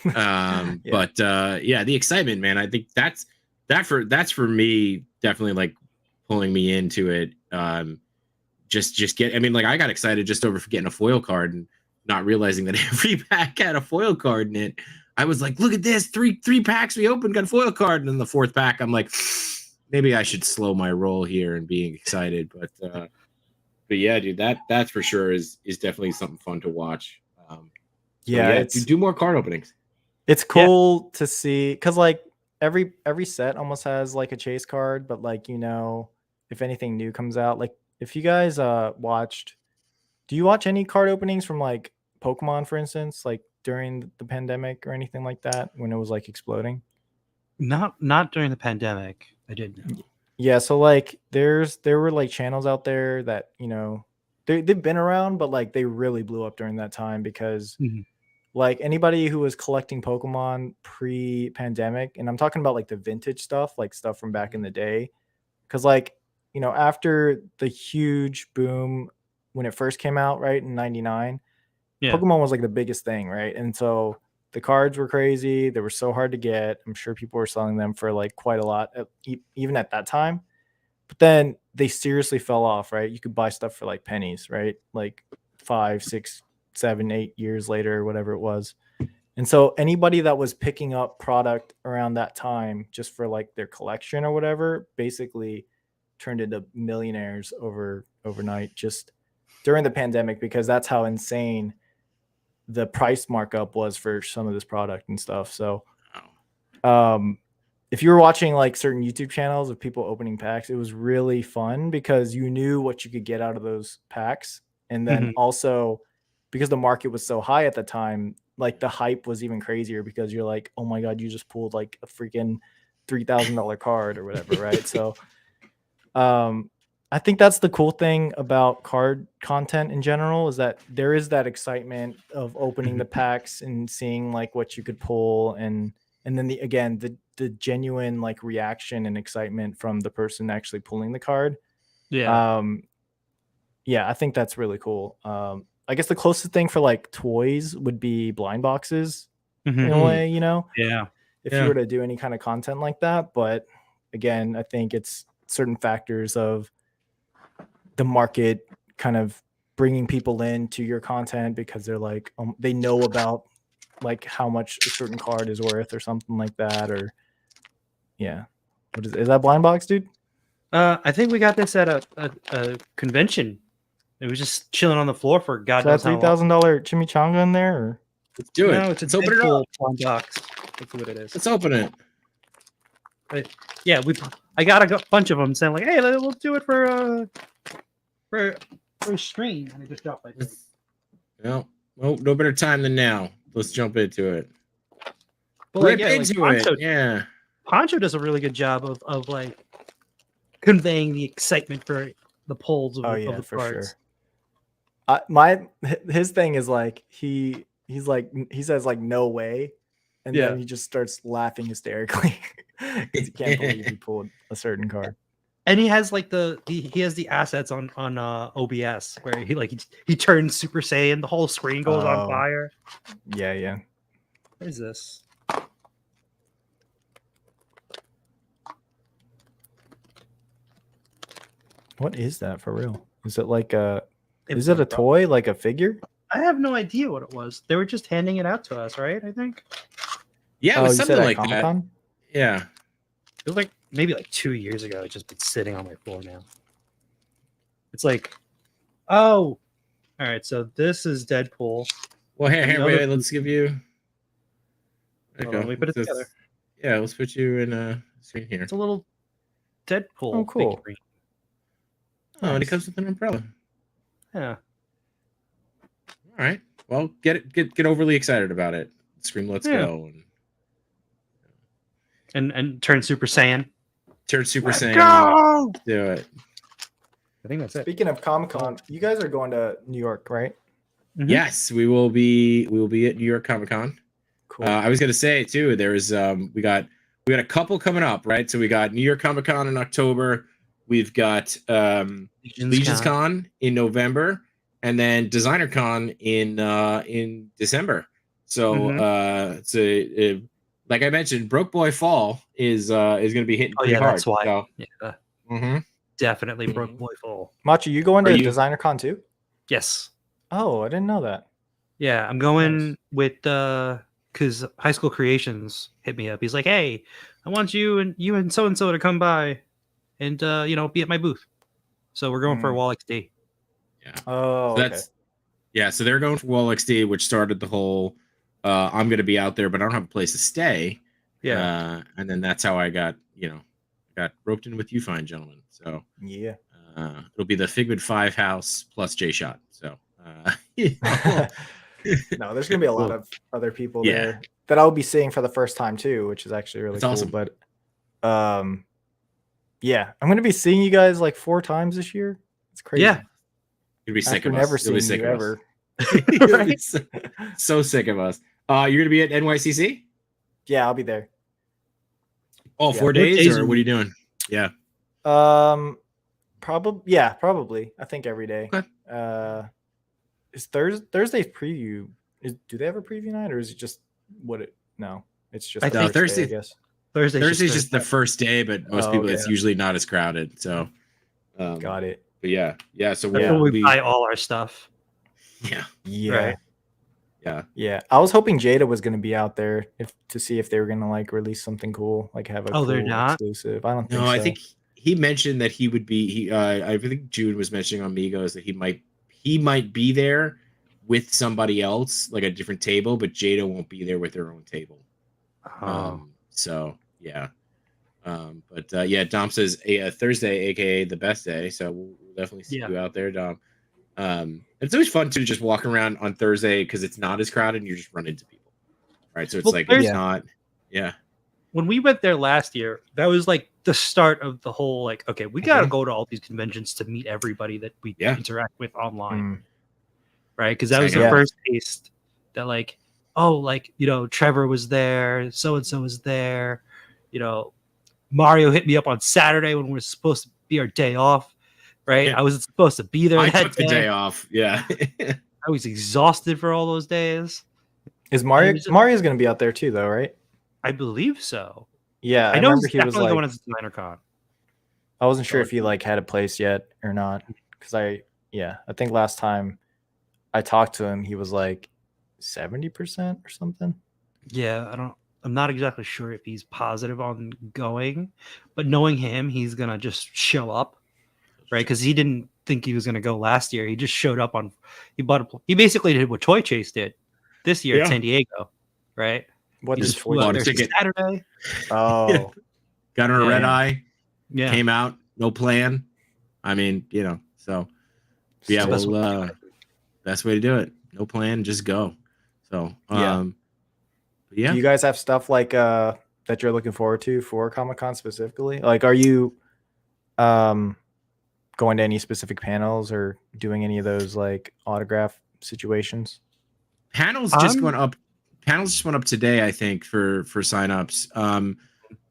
learn that? But yeah, the excitement, man. I think that's for me definitely like pulling me into it. I mean, like I got excited just over for getting a foil card and not realizing that every pack had a foil card in it. I was like, look at this, three packs we opened got a foil card, and then the fourth pack I'm like, maybe I should slow my roll here and being excited. But But yeah, dude, that's for sure is definitely something fun to watch. Yeah, do more card openings. it's cool to see because like every set almost has like a chase card, but like if anything new comes out, like if you guys do you watch any card openings from like Pokemon, for instance, like during the pandemic or anything like that when it was like exploding? Not during the pandemic. I didn't. Yeah, so like there were like channels out there that they've been around, but like they really blew up during that time because Mhm. like anybody who was collecting Pokemon pre-pandemic, and I'm talking about like the vintage stuff, like stuff from back in the day, because like after the huge boom when it first came out, right in '99, Yeah. Pokemon was like the biggest thing, right? And so the cards were crazy. They were so hard to get. I'm sure people were selling them for like quite a lot, even at that time. But then they seriously fell off, right? You could buy stuff for like pennies, right? Like 5, 6, 7, 8 years later, whatever it was. And so anybody that was picking up product around that time just for like their collection or whatever, basically turned into millionaires overnight just during the pandemic, because that's how insane the price markup was for some of this product and stuff. So if you were watching like certain YouTube channels of people opening packs, it was really fun because you knew what you could get out of those packs. And then also because the market was so high at the time, like the hype was even crazier because you're like, oh my God, you just pulled like a freaking $3,000 card or whatever. Right. So I think that's the cool thing about card content in general, is that there is that excitement of opening the packs and seeing like what you could pull, and then the genuine like reaction and excitement from the person actually pulling the card. Yeah. Yeah, I think that's really cool. I guess the closest thing for like toys would be blind boxes in a way, Yeah. if you were to do any kind of content like that. But again, I think it's certain factors of the market kind of bringing people into your content because they're like, they know about like how much a certain card is worth or something like that. Or yeah. What is that blind box, dude? I think we got this at a convention. It was just chilling on the floor for God Is that knows how long. $3,000 chimichanga in there? Or? Let's do it. No, it's a Let's open it Deadpool up. blind box. That's what it is. Let's open it. Yeah, I got a bunch of them saying like, "Hey, we'll do it for a stream." And I just dropped my thing. Well, no better time than now. Let's jump into it. But Rip into Poncho, it. Yeah. Poncho does a really good job of like conveying the excitement for the polls of the cards. Sure. His thing is like he says like no way, and then he just starts laughing hysterically because he can't believe he pulled a certain card. And he has like he has the assets on OBS where he turns Super Saiyan, the whole screen goes on fire. Yeah. What is this? What is that for real? Is it like is it a toy, like a figure? I have no idea what it was. They were just handing it out to us, right? I think. Yeah, it was something like that. Yeah. It was like maybe like 2 years ago. It's just been sitting on my floor now. It's like, oh, all right. So this is Deadpool. Well, here, wait. Let's give you. There you go. Let me put it together. Yeah, let's put you in a screen here. It's a little Deadpool. Oh, cool. Figurine. Oh, and it comes with an umbrella. Yeah. All right. Well, get overly excited about it. Scream, let's go. And turn Super Saiyan. Turn Super Saiyan. Go! Do it. I think that's it. Speaking of Comic-Con, you guys are going to New York, right? Mm-hmm. Yes, we will be at New York Comic-Con. Cool. I was gonna say too, there's we got a couple coming up, right? So we got New York Comic-Con in October. We've got Legion's Con in November, and then Designer Con in December. So it's a like I mentioned, Broke Boy Fall is going to be hitting pretty hard. That's why. So, yeah. Definitely Broke Boy Fall. Machi, you going to Designer Con too? Yes. Oh, I didn't know that. Yeah, I'm going with because High School Creations hit me up. He's like, "Hey, I want you and so to come by and be at my booth." So we're going for a Wall XD. Yeah. Oh, So okay. so they're going for Wall XD, which started the whole I'm gonna be out there, but I don't have a place to stay. Yeah. And then that's how I got roped in with you fine gentlemen. So Yeah. it'll be the Figment 5 house plus J Shot. So No, there's gonna be a lot Cool. of other people Yeah. there that I'll be seeing for the first time too, which is actually really That's cool. awesome. But yeah, I'm gonna be seeing you guys like 4 times this year. It's crazy. Yeah. You'll be sick After of us. never You'll be seeing sick you of ever. us. You'll be Right? so sick of us. You're gonna be at NYCC? Yeah, I'll be there. Oh, Yeah. 4 What days, days or are what are you- you doing? Yeah. Probably. I think every day. Okay. Is Thursday's preview? Do they have a preview night, or is it just No, it's just I the think first day, I Thursday- guess. Thursday's just the first day, but most people okay. it's usually not as crowded. So Got it. But yeah. So That's we'll when we be buy all our stuff. yeah. Yeah. Right. Yeah. Yeah. I was hoping Jada was gonna be out there to see if they were gonna like release something cool, like have a Oh, they're cool not? exclusive. I don't think No, so. I think he mentioned that he would be I think June was mentioning on Migos that he might be there with somebody else, like a different table, but Jada won't be there with her own table. So yeah. But Dom says Thursday, aka the best day. So we'll definitely see you out there, Dom. It's always fun to just walk around on Thursday because it's not as crowded and you just run into people. Right. So it's it's not. Yeah. When we went there last year, that was like the start of the whole like, okay, we got to go to all these conventions to meet everybody that we interact with online. Right. Because that was the first taste that like, Trevor was there, so-and-so was there, Mario hit me up on Saturday when we were supposed to be our day off. Right. I wasn't supposed to be there. I took the day off. Yeah. I was exhausted for all those days. Is Mario's going to be out there too, though, right? I believe so. Yeah, I know remember he's he was definitely like, going as Designer Con. I wasn't sure if he like had a place yet or not, because I think last time I talked to him, he was like 70% or something. Yeah, I'm not exactly sure if he's positive on going, but knowing him, he's gonna just show up, right? Because he didn't think he was gonna go last year. He just showed up he basically did what Toy Chase did this year at San Diego, right? What he did just flew out there Saturday. Oh, got on a red eye. Yeah, came out, no plan. I mean, so yeah, best way to do it. No plan, just go. So yeah. Do you guys have stuff like that you're looking forward to for Comic-Con specifically? Like, are you going to any specific panels or doing any of those like autograph situations? Panels just went up today, I think, for signups.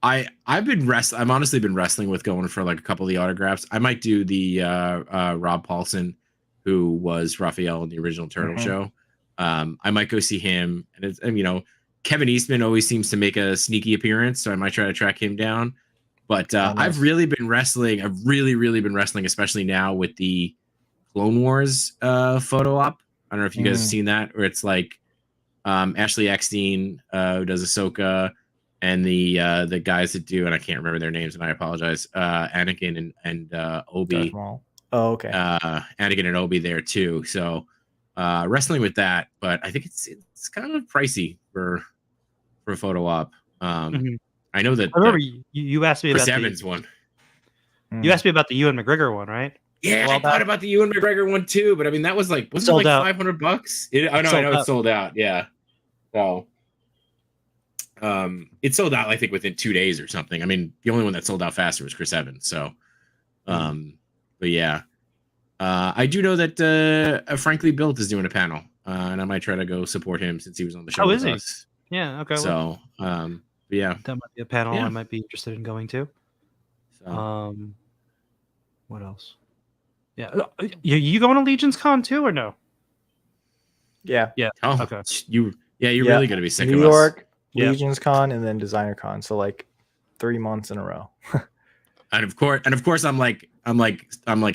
I've honestly been wrestling with going for like a couple of the autographs. I might do the Rob Paulson, who was Raphael in the original Turtle show. I might go see him, and Kevin Eastman always seems to make a sneaky appearance, so I might try to track him down. But nice. I've really been wrestling. I've really been wrestling, especially now with the Clone Wars photo op. I don't know if you guys have seen that, where it's like Ashley Eckstein, who does Ahsoka, and the guys that do, and I can't remember their names, and I apologize. Anakin and Obi. Oh, okay. Anakin and Obi there too. So wrestling with that, but I think it's kind of pricey for a photo op. I know that. I remember you asked me Chris about Evans one. You asked me about the Ewan McGregor one, right? Yeah, I thought about the Ewan McGregor one too, but I mean that was like wasn't it like $500? I know it's sold out. Yeah. So it sold out, I think, within 2 days or something. I mean, the only one that sold out faster was Chris Evans. So but yeah. I do know that Frankly Built is doing a panel, and I might try to go support him since he was on the show with us. Yeah, okay. So yeah. That might be a panel I might be interested in going to. So. What else? Yeah. You going to Legion's Con too or no? Yeah. Yeah. Oh, okay. You're really going to be sick New of York, us. Legion's Con, and then Designer Con. So like 3 months in a row. And of course, I'm like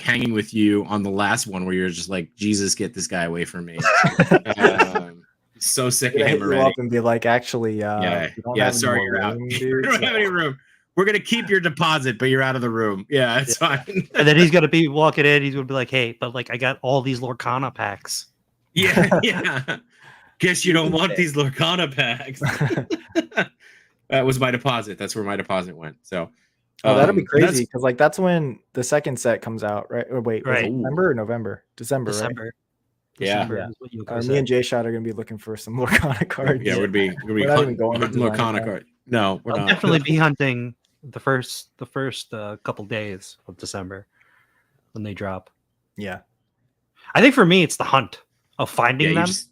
hanging with you on the last one where you're just like, Jesus, get this guy away from me. So sick of him already. Up and be like, actually, sorry, you're out. We don't have any room. we're gonna keep your deposit, but you're out of the room. Yeah, it's fine. And then he's gonna be walking in. He's gonna be like, "Hey, but like I got all these Lorcana packs." Yeah. Guess you don't want these Lorcana packs. That was my deposit. That's where my deposit went. So, oh, that'd be and crazy because like that's when the second set comes out, right? Or wait, was it Right. December or November? December, right? December. Yeah. December Yeah. is what Yoko Me said. and Jay Shot are gonna be looking for some Lorcana cards. Yeah, we're We're not even going to hunting designer Lorcana con. card. No, we're I'll not. definitely be hunting the first couple days of December when they drop. Yeah. I think for me, it's the hunt of Yeah, finding you them, just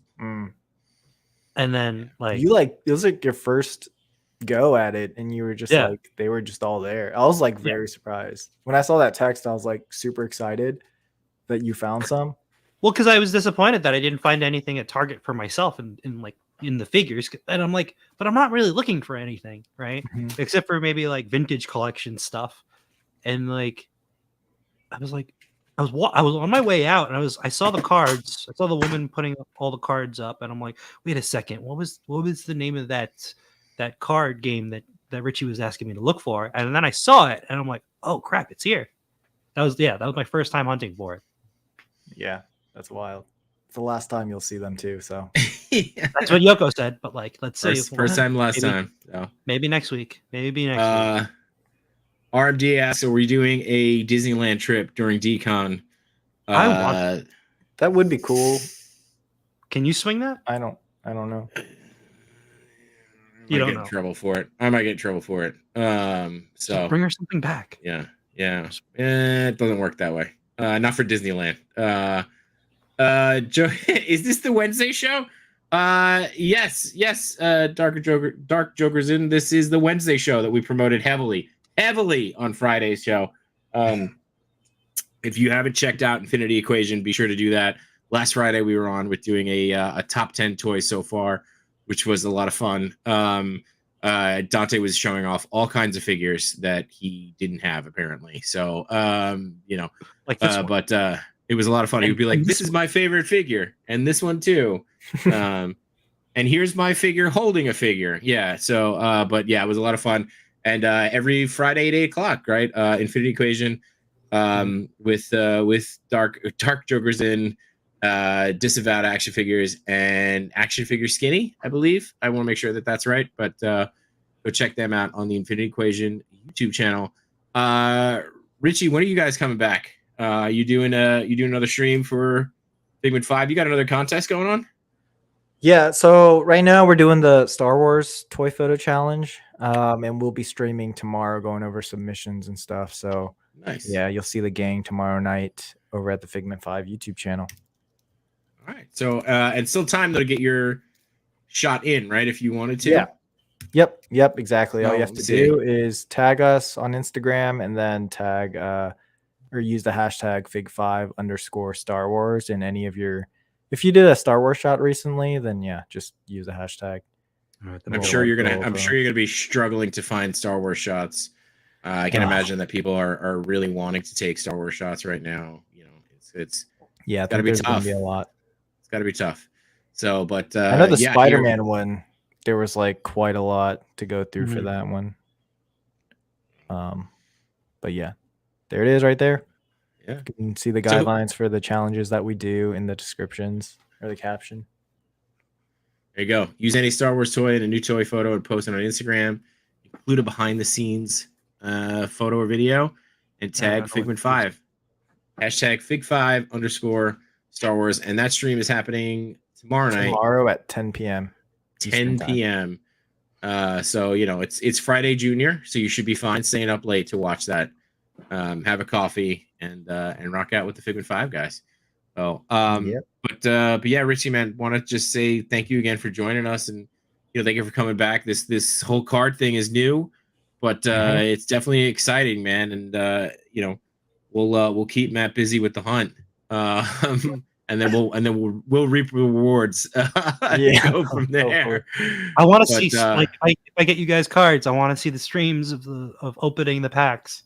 and then like You like it was like your first go at it, and you were just Yeah. like they were just all there. I was like very surprised when I saw that text. I was like super excited that you found some. well, because I was disappointed that I didn't find anything at Target for myself in like in the figures, and I'm like, but I'm not really looking for anything, right? Mhm. Except for maybe like vintage collection stuff, and like I was like, I was on my way out, and I saw the cards. I saw the woman putting all the cards up, and I'm like, wait a second, what was the name of that card game that Richie was asking me to look for? And then I saw it, and I'm like, oh crap, it's here. That was my first time hunting for it. Yeah, that's wild. It's the last time you'll see them too. So That's what Yoko said. But like, let's see. first time, last maybe, time. So. Maybe next week. Maybe next week. RMD asks, are we doing a Disneyland trip during DCon? I want. that would be cool. Can you swing that? I don't know. I might get in trouble for it. I might get in trouble for it. So bring her something back. Yeah. It doesn't work that way. Not for Disneyland. Joe, is this the Wednesday show? Yes. Dark Joker's in. This is the Wednesday show that we promoted heavily on Friday's show. If you haven't checked out Infinity Equation, be sure to do that. Last Friday we were on with doing a top 10 toys so far, which was a lot of fun. Dante was showing off all kinds of figures that he didn't have apparently. So like this but it was a lot of fun. He would be like, "This is my favorite figure, and this one too." And here's my figure holding a figure. Yeah. So but yeah, it was a lot of fun. And every Friday at 8:00, right? Infinity Equation with Dark Jokers in Disavowed action figures and action figure skinny, I believe. I want to make sure that that's right, but go check them out on the Infinity Equation YouTube channel. Richie, when are you guys coming back? You doing another stream for Figment 5? You got another contest going on? Yeah, so right now we're doing the Star Wars toy photo challenge, and we'll be streaming tomorrow, going over submissions and stuff. So nice. Yeah, you'll see the gang tomorrow night over at the Figment 5 YouTube channel. All right. So and still time though to get your shot in, right? If you wanted to. Yeah. Yep. Exactly. All you have to do is tag us on Instagram and then tag or use the hashtag Fig5_Star Wars in any of your. If you did a Star Wars shot recently, then yeah, just use the hashtag. Right, I'm sure you're gonna be struggling to find Star Wars shots. I can imagine that people are really wanting to take Star Wars shots right now. You know, it's gotta be tough. Gonna be a lot. It's gotta be tough. So, but I know the Spider-Man one. There was like quite a lot to go through for that one. But yeah, there it is right there. Yeah, you can see the guidelines for the challenges that we do in the descriptions or the caption. There you go. Use any Star Wars toy and a new toy photo and post it on Instagram. Include a behind the scenes photo or video and tag Figment 5. Hashtag Fig5_Star Wars. And that stream is happening tomorrow night. Tomorrow at 10 p.m. 10 p.m. So it's Friday Junior, so you should be fine staying up late to watch that. Have a coffee and rock out with the Figment 5 guys. So but yeah, Richie, man, want to just say thank you again for joining us, and thank you for coming back. This whole card thing is new, but it's definitely exciting, man. And we'll keep Matt busy with the hunt. And then we'll reap rewards. Go from there. I want to see if I get you guys cards. I want to see the streams of opening the packs.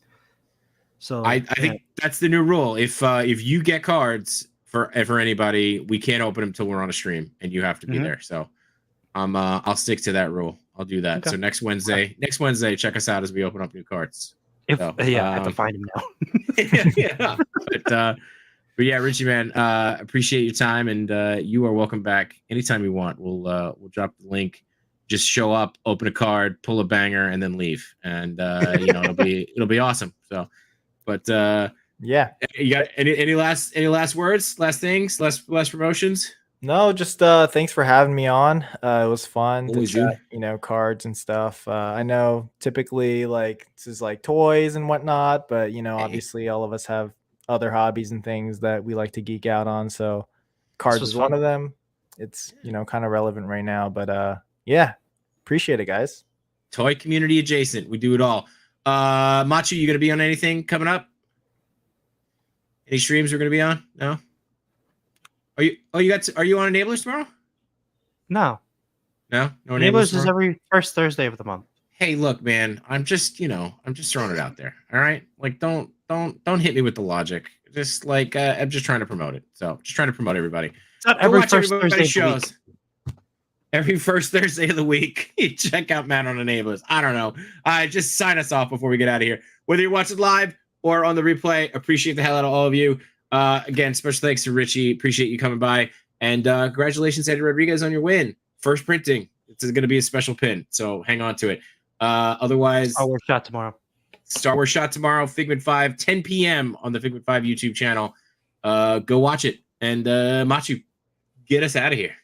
So I think that's the new rule. If you get cards for anybody, we can't open them till we're on a stream, and you have to be there. So I'll stick to that rule. I'll do that. Okay. So next Wednesday, check us out as we open up new cards. If So, I have to find him now. yeah. But yeah, Richie, man, appreciate your time, and you are welcome back anytime you want. We'll drop the link. Just show up, open a card, pull a banger, and then leave. And it'll be awesome. So, but yeah, you got any last words, last things, last promotions? No, just thanks for having me on. It was fun Always to chat, cards and stuff. I know typically like this is like toys and whatnot, but obviously all of us have other hobbies and things that we like to geek out on. So cards was is fun. one of them. It's kind of relevant right now, but yeah, appreciate it, guys. Toy community adjacent. We do it all. Machu, you gonna be on anything coming up? Any streams we're gonna be on? No. Are you on Enablers tomorrow? No. No Enablers tomorrow? is every first Thursday of the month. Hey, look, man, I'm just throwing it out there. All right, like don't hit me with the logic. Just like I'm just trying to promote it. So just trying to promote everybody. It's not Go every watch first everybody's Thursday of the shows. week. Every first Thursday of the week, check out Matt on Enablers. I don't know. Just sign us off before we get out of here. Whether you're watching live or on the replay, appreciate the hell out of all of you. Again, special thanks to Richie. Appreciate you coming by. And congratulations, Eddie Rodriguez, on your win. First printing. This is going to be a special pin, so hang on to it. Otherwise, Star Wars Shot tomorrow. Star Wars Shot tomorrow, Figment 5, 10 p.m. on the Figment 5 YouTube channel. Go watch it. And Machu, get us out of here.